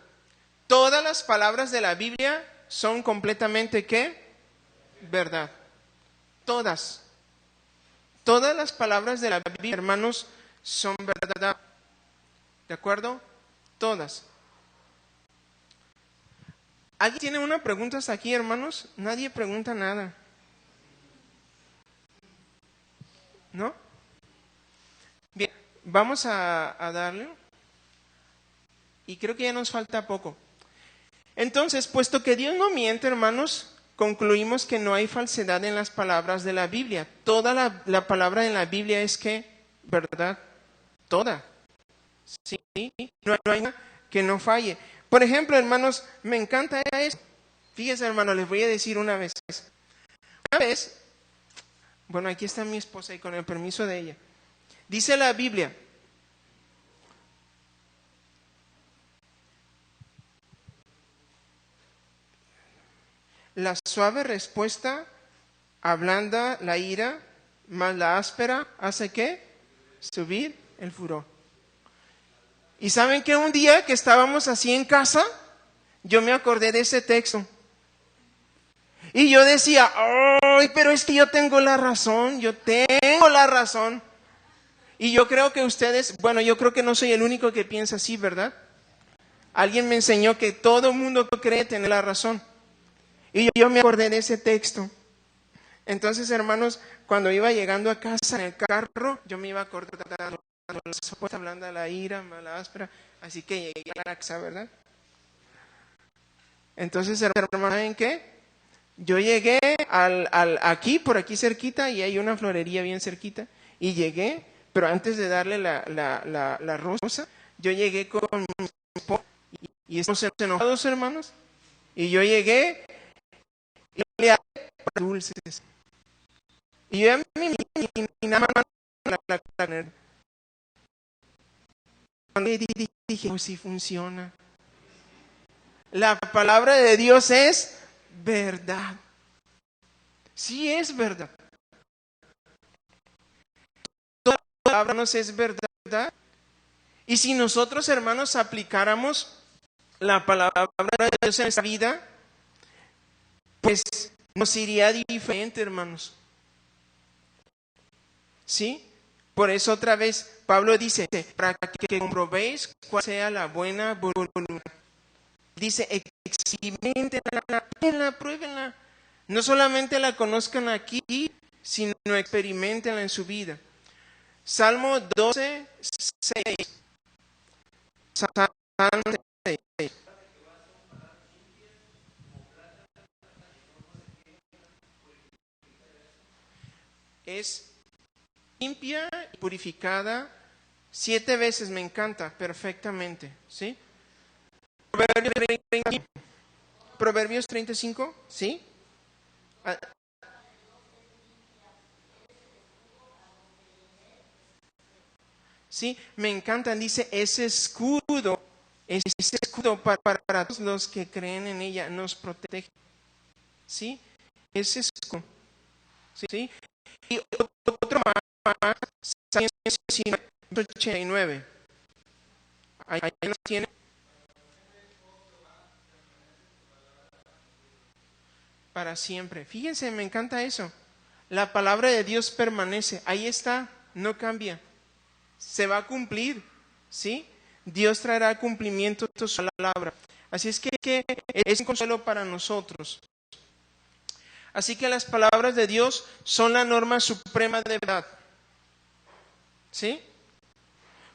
todas las palabras de la Biblia son completamente ¿qué? Verdad. Todas. Todas las palabras de la Biblia, hermanos, son verdad. ¿De acuerdo? Todas. ¿Alguien tiene una pregunta hasta aquí, hermanos? Nadie pregunta nada. ¿No? vamos a darle. Y creo que ya nos falta poco. Entonces, puesto que Dios no miente, hermanos, concluimos que no hay falsedad en las palabras de la Biblia. Toda la palabra en la Biblia es que, ¿verdad? Toda. Sí, no hay nada que no falle. Por ejemplo, hermanos, me encanta eso. Fíjense, hermanos, les voy a decir una vez. Una vez, bueno, aquí está mi esposa y con el permiso de ella. Dice la Biblia, la suave respuesta ablanda la ira, mas la áspera hace ¿qué? Subir el furor. Y saben que un día que estábamos así en casa, yo me acordé de ese texto. Y yo decía, ¡ay, pero es que yo tengo la razón! Y yo creo que ustedes, bueno, yo creo que no soy el único que piensa así, ¿verdad? Alguien me enseñó que todo el mundo cree tener la razón. Y yo me acordé de ese texto. Entonces, hermanos, cuando iba llegando a casa en el carro, yo me iba acordando, hablando de la ira, mala áspera, así que llegué a la casa, ¿verdad? Entonces, hermanos, ¿saben qué? Yo llegué aquí, por aquí cerquita, y hay una florería bien cerquita, y llegué, pero antes de darle la rosa, yo llegué con mi esposa, y estamos enojados, hermanos, y yo llegué, y le hablé dulces. Y yo mi nada más cuando dije, oh, sí funciona. La palabra de Dios es verdad. Sí es verdad. Toda la palabra nos es verdad. Y si nosotros, hermanos, aplicáramos la palabra de Dios en nuestra vida, pues nos iría diferente, hermanos. ¿Sí? Por eso otra vez Pablo dice, para que comprobéis cuál sea la buena voluntad. Dice, experimentenla, pruébenla. No solamente la conozcan aquí, sino experimentenla en su vida. Salmo 12, 6. Salmo 6. Es limpia y purificada 7 veces, me encanta, perfectamente, ¿sí? Proverbios 35, ¿sí? Sí, me encantan, dice, ese escudo para todos los que creen en ella, nos protege, ¿sí? Ese escudo, ¿sí? Y otro más, 189, ahí nos tiene. Para siempre. Fíjense, me encanta eso. La palabra de Dios permanece. Ahí está, no cambia. Se va a cumplir, ¿sí? Dios traerá cumplimiento de su palabra. Así es que es un consuelo para nosotros. Así que las palabras de Dios son la norma suprema de verdad. ¿Sí?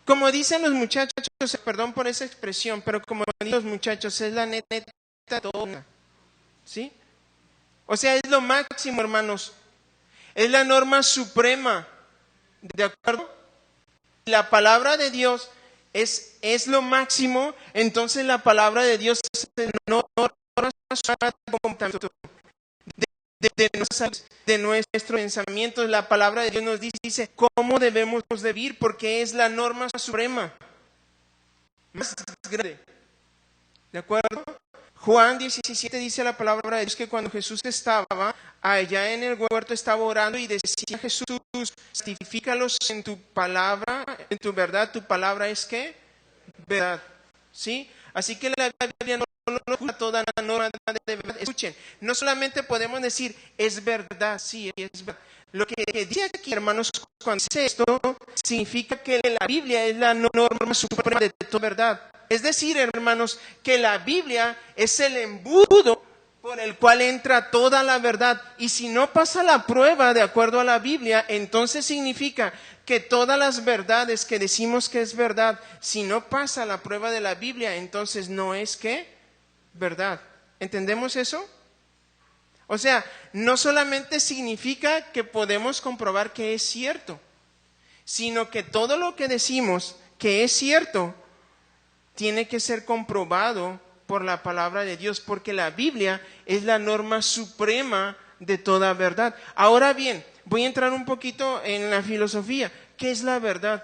Como dicen los muchachos, perdón por esa expresión, pero como dicen los muchachos, es la neta toda. ¿Sí? O sea, es lo máximo, hermanos. Es la norma suprema. ¿De acuerdo? La palabra de Dios es lo máximo. Entonces la palabra de Dios es no de nuestros pensamientos. La palabra de Dios nos dice cómo debemos de vivir, porque es la norma suprema. Más grande. ¿De acuerdo? Juan 17 dice la palabra de Dios que cuando Jesús estaba allá en el huerto, estaba orando y decía Jesús, santifícalos en tu palabra, en tu verdad. Tu palabra es ¿qué? Verdad. ¿Sí? Así que la Biblia no toda la norma de verdad. Escuchen, no solamente podemos decir es verdad, sí, es verdad. Lo que dice aquí, hermanos, cuando dice esto, significa que la Biblia es la norma suprema de toda verdad. Es decir, hermanos, que la Biblia es el embudo por el cual entra toda la verdad. Y si no pasa la prueba de acuerdo a la Biblia, entonces significa que todas las verdades que decimos que es verdad, si no pasa la prueba de la Biblia, entonces no es que verdad. ¿Entendemos eso? O sea, no solamente significa que podemos comprobar que es cierto, sino que todo lo que decimos que es cierto tiene que ser comprobado por la palabra de Dios, porque la Biblia es la norma suprema de toda verdad. Ahora bien, voy a entrar un poquito en la filosofía. ¿Qué es la verdad?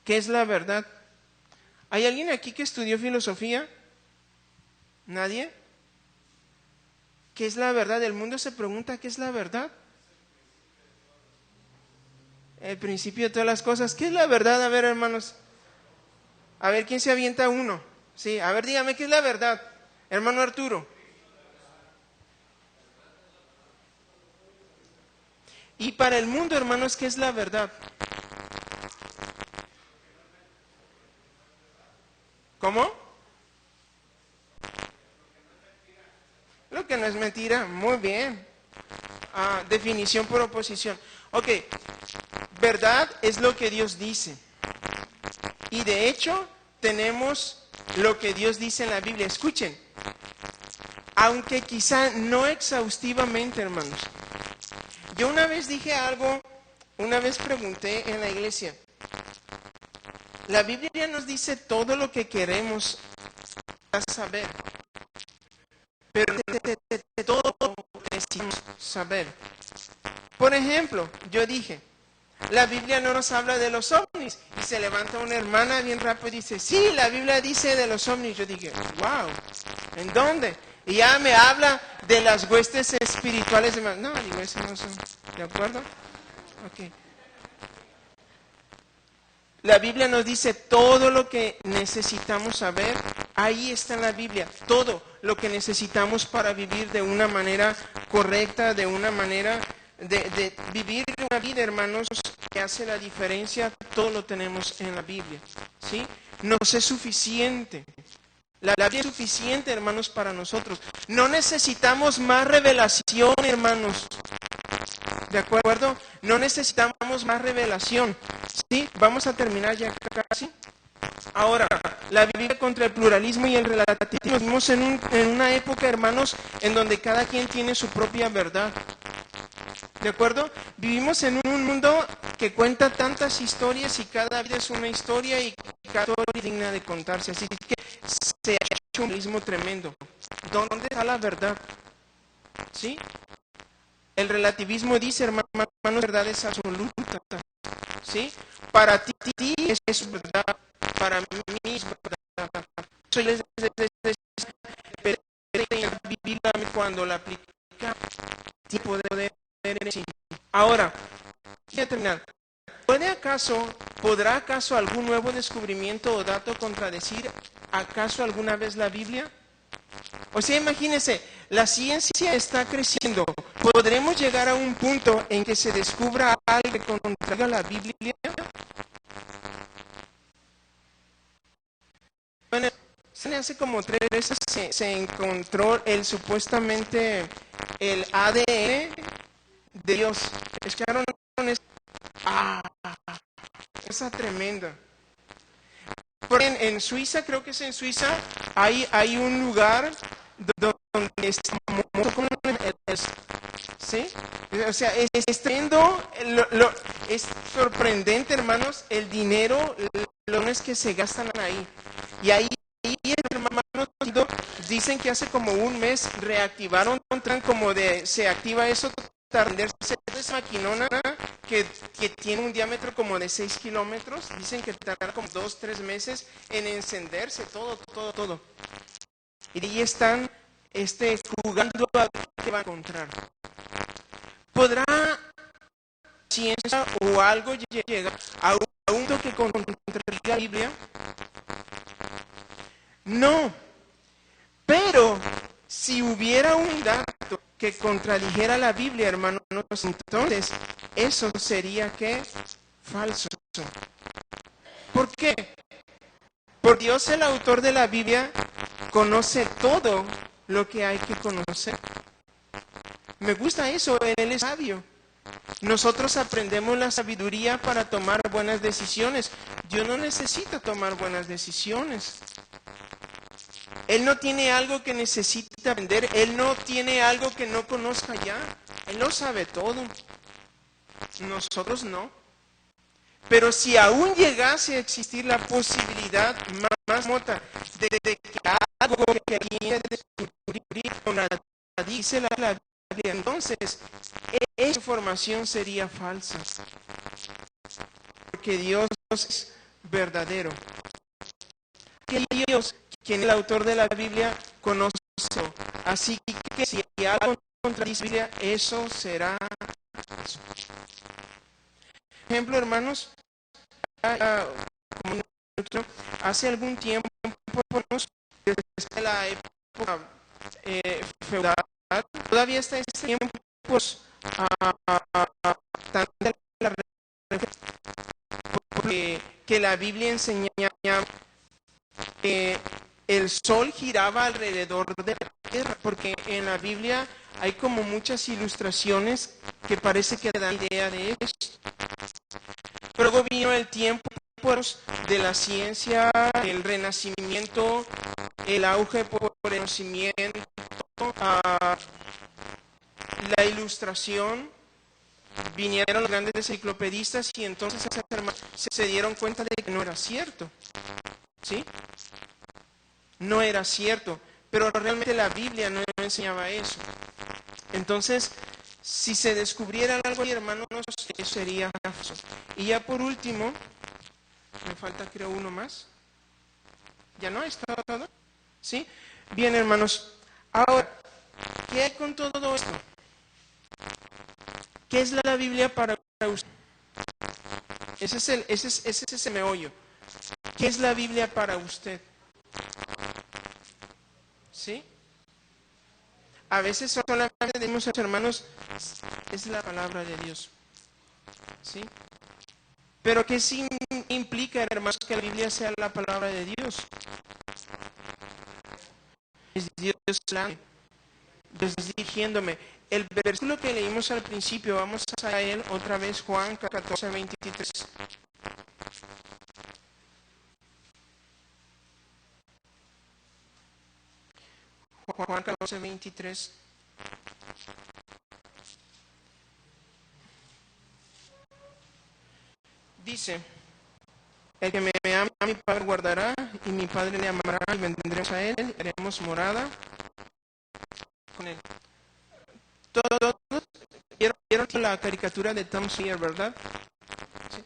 ¿Qué es la verdad? ¿Hay alguien aquí que estudió filosofía? ¿Nadie? ¿Qué es la verdad? El mundo se pregunta ¿qué es la verdad? El principio de todas las cosas. ¿Qué es la verdad? A ver, hermanos. A ver, ¿quién se avienta uno? Sí, a ver, dígame, ¿qué es la verdad? Hermano Arturo. Y para el mundo, hermanos, ¿qué es la verdad? ¿Cómo? Lo que no es mentira. Muy bien. Definición por oposición. Ok, verdad es lo que Dios dice. Y de hecho, tenemos lo que Dios dice en la Biblia. Escuchen, aunque quizá no exhaustivamente, hermanos. Yo una vez dije algo, una vez pregunté en la iglesia. La Biblia nos dice todo lo que queremos saber, pero de todo necesitamos saber. Por ejemplo, yo dije, la Biblia no nos habla de los ovnis. Y se levanta una hermana bien rápido y dice, sí, la Biblia dice de los ovnis. Yo dije, wow, ¿en dónde? Y ya me habla de las huestes espirituales. No, digo, eso no son. ¿De acuerdo? Ok. La Biblia nos dice todo lo que necesitamos saber. Ahí está en la Biblia. Todo lo que necesitamos para vivir de una manera correcta, de una manera de vivir una vida, hermanos, que hace la diferencia. Todo lo tenemos en la Biblia. ¿Sí? Nos es suficiente. La Biblia es suficiente, hermanos, para nosotros. No necesitamos más revelación, hermanos. ¿De acuerdo? No necesitamos más revelación. ¿Sí? Vamos a terminar ya casi. Ahora, la Biblia contra el pluralismo y el relativismo. Vivimos en una época, hermanos, en donde cada quien tiene su propia verdad. ¿De acuerdo? Vivimos en un mundo que cuenta tantas historias y cada vida es una historia y cada historia es digna de contarse. Así que se ha hecho un pluralismo tremendo. ¿Dónde está la verdad? ¿Sí? El relativismo dice, hermanos, verdades absolutas. ¿Sí? Para ti es verdad, para mí es verdad. Soy Biblia cuando la aplica tipo de poder. Ahora, voy a terminar. ¿Podrá acaso algún nuevo descubrimiento o dato contradecir acaso alguna vez la Biblia? O sea, imagínense, la ciencia está creciendo. ¿Podremos llegar a un punto en que se descubra algo que contradiga la Biblia? Bueno, hace como 3 veces se encontró supuestamente el ADN de Dios. ¿Escucharon eso? Esa tremenda. En Suiza, creo que es en Suiza, hay un lugar donde está ¿sí? O sea, es tremendo, es sorprendente, hermanos, el dinero, los que se gastan ahí. Y ahí, hermanos, dicen que hace como un mes reactivaron, se activa eso para venderse esa maquinona que tiene un diámetro como de 6 kilómetros. Dicen que tardará como 2-3 meses en encenderse todo. Y ahí están jugando a ver qué va a encontrar. ¿Podrá ciencia o algo llegar a un punto que contradiga la Biblia? No. Pero si hubiera un dato que contradijera la Biblia, hermanos, entonces eso sería ¿qué? Falso. ¿Por qué? Por Dios, el autor de la Biblia, conoce todo lo que hay que conocer. Me gusta eso, Él es sabio. Nosotros aprendemos la sabiduría para tomar buenas decisiones. Dios no necesita tomar buenas decisiones. Él no tiene algo que necesite aprender. Él no tiene algo que no conozca ya. Él lo sabe todo. Nosotros no. Pero si aún llegase a existir la posibilidad más remota de que algo que viene de descubrir dice la Biblia, entonces esa información sería falsa. Porque Dios es verdadero. Que Dios, quien es el autor de la Biblia, conoce eso. Así que si algo contradice la Biblia, eso será falso. Por ejemplo, hermanos, hace algún tiempo, desde la época feudal, todavía está este tiempo que la Biblia enseña que el sol giraba alrededor de la tierra, porque en la Biblia hay como muchas ilustraciones que parece que dan idea de esto. Pero luego vino el tiempo de la ciencia, el renacimiento, el auge por el conocimiento, la ilustración, vinieron los grandes enciclopedistas y entonces se dieron cuenta de que no era cierto. ¿Sí? No era cierto, pero realmente la Biblia no enseñaba eso. Entonces, si se descubriera algo ahí, hermanos, eso sería falso. Y ya por último, me falta creo uno más. ¿Ya no? ¿Está todo? ¿Sí? Bien, hermanos. Ahora, ¿qué hay con todo esto? ¿Qué es la Biblia para usted? Ese es ese meollo. ¿Qué es la Biblia para usted? ¿Sí? A veces solamente decimos a los hermanos, es la palabra de Dios. ¿Sí? Pero ¿qué sí implica, hermanos, que la Biblia sea la palabra de Dios? Es Dios hablando, Dios dirigiéndome. El versículo que leímos al principio, vamos a él otra vez, Juan 14, 23. Juan 14, 23. Dice, el que me ama, mi Padre guardará, y mi Padre le amará, y vendremos a él, haremos morada con él. Todos vieron la caricatura de Tom Sawyer, ¿verdad? Sí.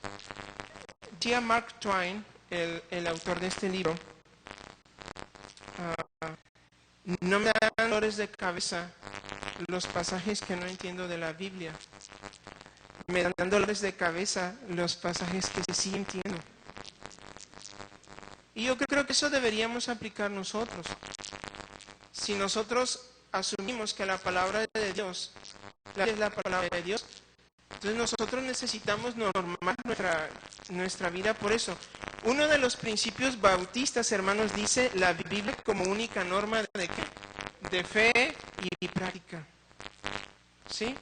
Decía Mark Twain, el autor de este libro, no me dan dolores de cabeza los pasajes que no entiendo de la Biblia. Me dan dolores de cabeza los pasajes que sí entiendo. Y yo creo que eso deberíamos aplicar nosotros. Si nosotros asumimos que la palabra de Dios es la palabra de Dios, entonces nosotros necesitamos normar nuestra vida por eso. Uno de los principios bautistas, hermanos, dice la Biblia como única norma de ¿qué? De fe y práctica. ¿Sí?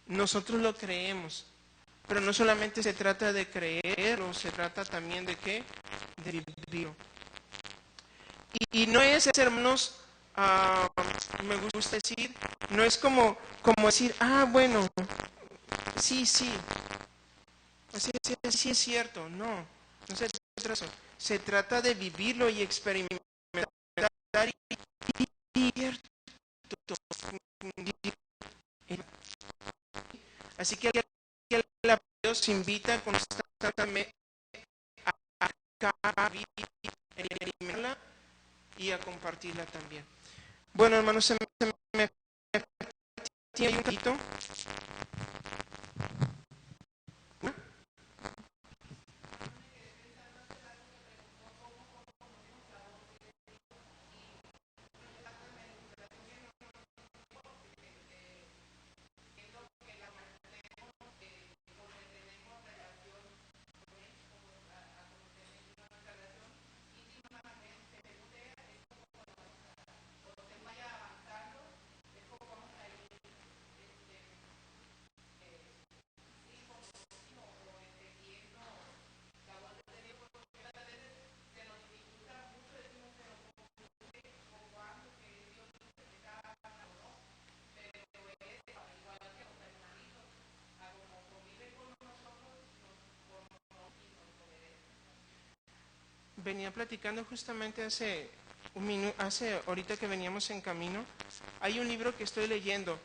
Nosotros lo creemos. Pero no solamente se trata de creerlo, se trata también de ¿qué? De vivirlo. Y no es, hermanos, me gusta decir, no es como decir, bueno, sí, así es cierto. No se trata de eso. Se trata de vivirlo y experimentar y cierto. Así que Dios invita constantemente a vivirla y a compartirla también. Bueno, hermanos, se me tiene un poquito. venía platicando justamente hace un minuto, ahorita que veníamos en camino. Hay un libro que estoy leyendo.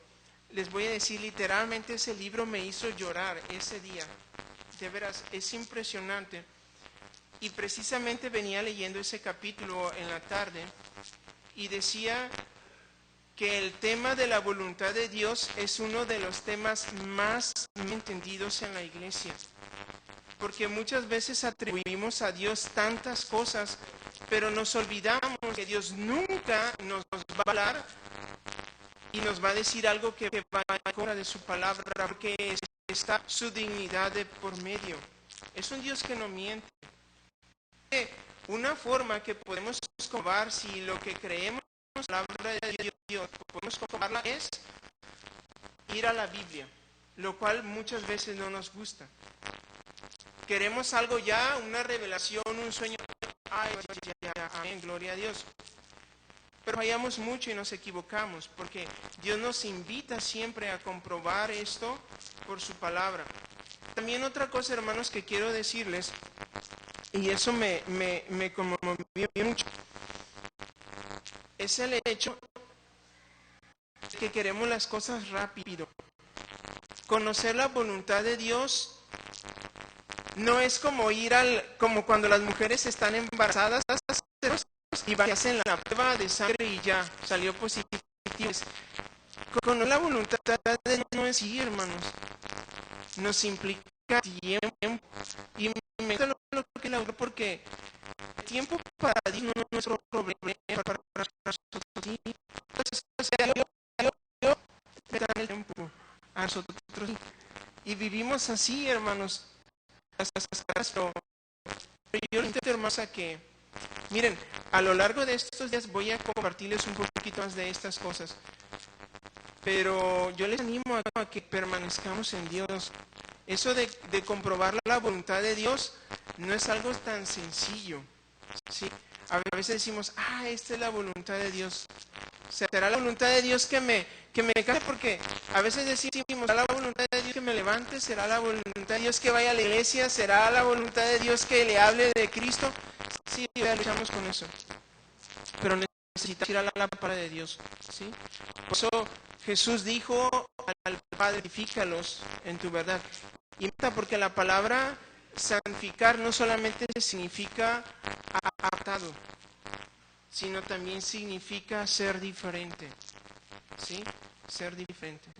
Les voy a decir, literalmente ese libro me hizo llorar ese día. De veras, es impresionante. Y precisamente venía leyendo ese capítulo en la tarde y decía que el tema de la voluntad de Dios es uno de los temas más entendidos en la iglesia. Porque muchas veces atribuimos a Dios tantas cosas, pero nos olvidamos que Dios nunca nos va a hablar y nos va a decir algo que va en contra de su palabra, porque está su dignidad de por medio. Es un Dios que no miente. Una forma que podemos comprobar si lo que creemos en la palabra de Dios podemos comprobarla es ir a la Biblia, lo cual muchas veces no nos gusta. Queremos algo ya, una revelación, un sueño. Ay, ya, amén, gloria a Dios. Pero fallamos mucho y nos equivocamos, porque Dios nos invita siempre a comprobar esto por su palabra. También otra cosa, hermanos, que quiero decirles, y eso me conmovió mucho, es el hecho de que queremos las cosas rápido. Conocer la voluntad de Dios no es como como cuando las mujeres están embarazadas y hacen la prueba de sangre y ya salió positivo. Conocer la voluntad de Dios no es así, hermanos. Nos implica tiempo. Y me gusta lo que la porque el tiempo para Dios no es nuestro problema, para nosotros. Yo me da el tiempo a nosotros. Y vivimos así, hermanos. Pero yo le invito, hermanos, a que, miren, a lo largo de estos días voy a compartirles un poquito más de estas cosas. Pero yo les animo a que permanezcamos en Dios. Eso de comprobar la voluntad de Dios no es algo tan sencillo, ¿sí? A veces decimos, esta es la voluntad de Dios. ¿Será la voluntad de Dios que me case? Porque a veces decimos, ¿será la voluntad de Dios que me levante? ¿Será la voluntad de Dios que vaya a la iglesia? ¿Será la voluntad de Dios que le hable de Cristo? Sí, ya luchamos con eso. Pero necesitamos ir a la palabra de Dios, ¿sí? Por eso Jesús dijo al Padre, santifícalos en tu verdad. Y porque la palabra santificar no solamente significa apartado, sino también significa ser diferente, ¿sí? Ser diferente.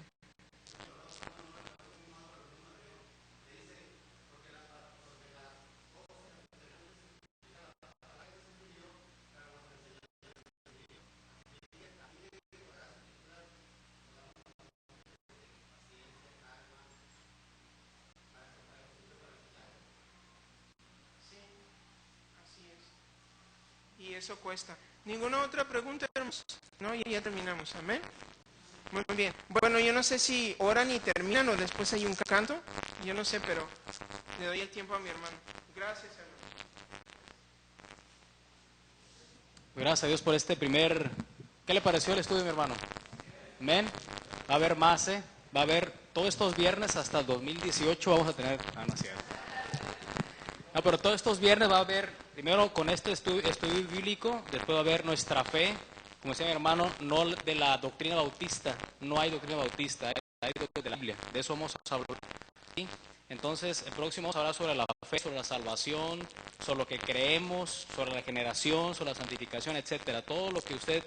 Y eso cuesta. ¿Ninguna otra pregunta, hermanos? No, ya terminamos. Amén. Muy bien. Bueno, yo no sé si oran y terminan o después hay un canto. Yo no sé, pero le doy el tiempo a mi hermano. Gracias, hermano. Gracias a Dios por este primer... ¿Qué le pareció el estudio, mi hermano? Amén. Va a haber más, va a haber todos estos viernes hasta el 2018 vamos a tener... no es cierto. No, pero todos estos viernes va a haber, primero con este estudio bíblico, después va a haber nuestra fe, como decía mi hermano, no de la doctrina bautista, no hay doctrina bautista, hay doctrina de la Biblia, de eso vamos a hablar. ¿Sí? Entonces, el próximo vamos a hablar sobre la fe, sobre la salvación, sobre lo que creemos, sobre la regeneración, sobre la santificación, etcétera. Todo lo que usted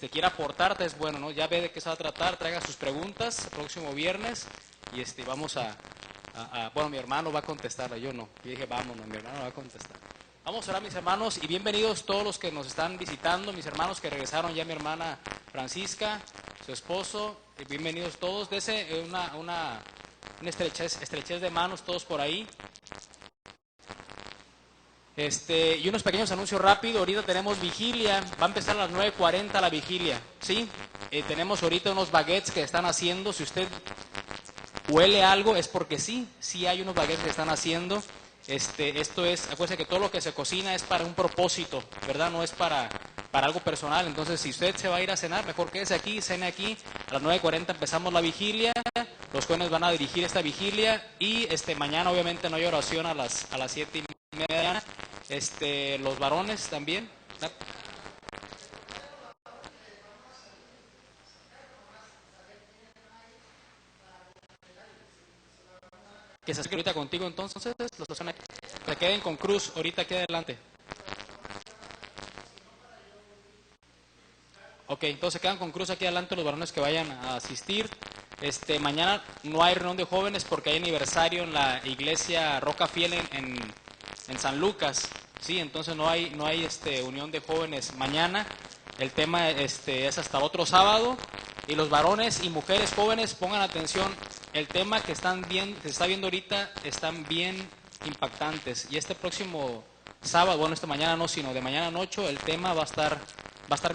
quiera aportarte es bueno, ¿no? Ya ve de qué se va a tratar, traiga sus preguntas el próximo viernes y vamos bueno, mi hermano va a contestarla, yo no. Yo dije, vámonos, mi hermano va a contestar. Vamos a orar, mis hermanos, y bienvenidos todos los que nos están visitando, mis hermanos que regresaron ya, mi hermana Francisca, su esposo, bienvenidos todos. Dese una estrechez de manos todos por ahí. Y unos pequeños anuncios rápidos. Ahorita tenemos vigilia, va a empezar a las 9:40 la vigilia, ¿sí? Tenemos ahorita unos baguettes que están haciendo. Si usted huele algo es porque sí hay unos baguettes que están haciendo. Esto es, acuérdense que todo lo que se cocina es para un propósito, ¿verdad? No es para algo personal. Entonces, si usted se va a ir a cenar, mejor quédese aquí, cene aquí. A las 9:40 empezamos la vigilia. Los jóvenes van a dirigir esta vigilia y mañana obviamente no hay oración a las 7:30. Los varones también. Que se acerquen ahorita contigo, entonces los que se queden con Cruz ahorita aquí adelante. Ok, entonces quedan con Cruz aquí adelante los varones que vayan a asistir. Mañana no hay reunión de jóvenes porque hay aniversario en la iglesia Roca Fiel en San Lucas. Sí, entonces no hay unión de jóvenes mañana. El tema es hasta otro sábado. Y los varones y mujeres jóvenes pongan atención. El tema que se está viendo ahorita están bien impactantes. Y este próximo sábado, bueno, esta mañana no, sino de mañana en 8, el tema va a estar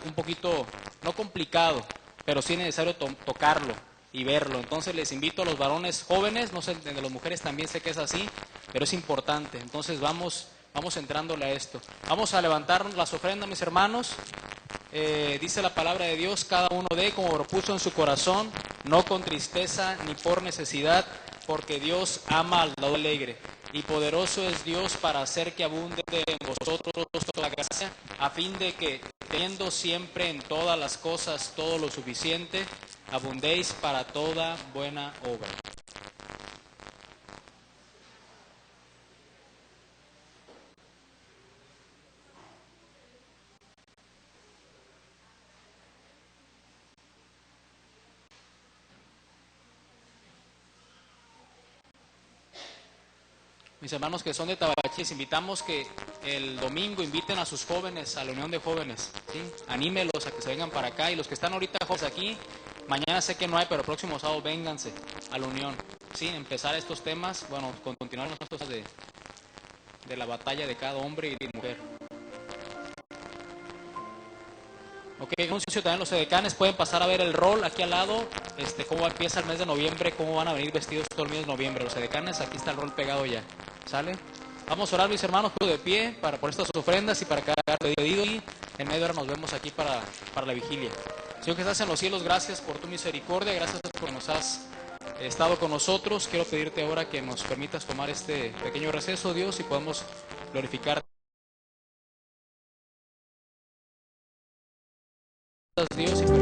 un poquito, no complicado, pero sí es necesario tocarlo y verlo. Entonces les invito a los varones jóvenes, no sé, de las mujeres también sé que es así, pero es importante. Entonces vamos entrándole a esto. Vamos a levantar las ofrendas, mis hermanos. Dice la palabra de Dios, cada uno dé como propuso en su corazón, no con tristeza ni por necesidad, porque Dios ama al dador alegre. Y poderoso es Dios para hacer que abunde en vosotros toda gracia, a fin de que, teniendo siempre en todas las cosas todo lo suficiente, abundéis para toda buena obra. Mis hermanos que son de Tabachi, les invitamos que el domingo inviten a sus jóvenes a la unión de jóvenes, ¿sí? Anímelos a que se vengan para acá, y los que están ahorita jóvenes aquí, mañana sé que no hay, pero el próximo sábado vénganse a la unión, ¿sí? Empezar estos temas, bueno, continuar con estos temas de la batalla de cada hombre y mujer. Ok, anuncio también los edecanes, pueden pasar a ver el rol aquí al lado, cómo empieza el mes de noviembre, cómo van a venir vestidos todo el mes de noviembre. Los edecanes, aquí está el rol pegado ya, ¿sale? Vamos a orar, mis hermanos, de pie por estas ofrendas y para cada pedido, y en media hora nos vemos aquí para la vigilia. Señor que estás en los cielos, gracias por tu misericordia, gracias por nos has estado con nosotros. Quiero pedirte ahora que nos permitas tomar este pequeño receso, Dios, y podemos glorificar Dios y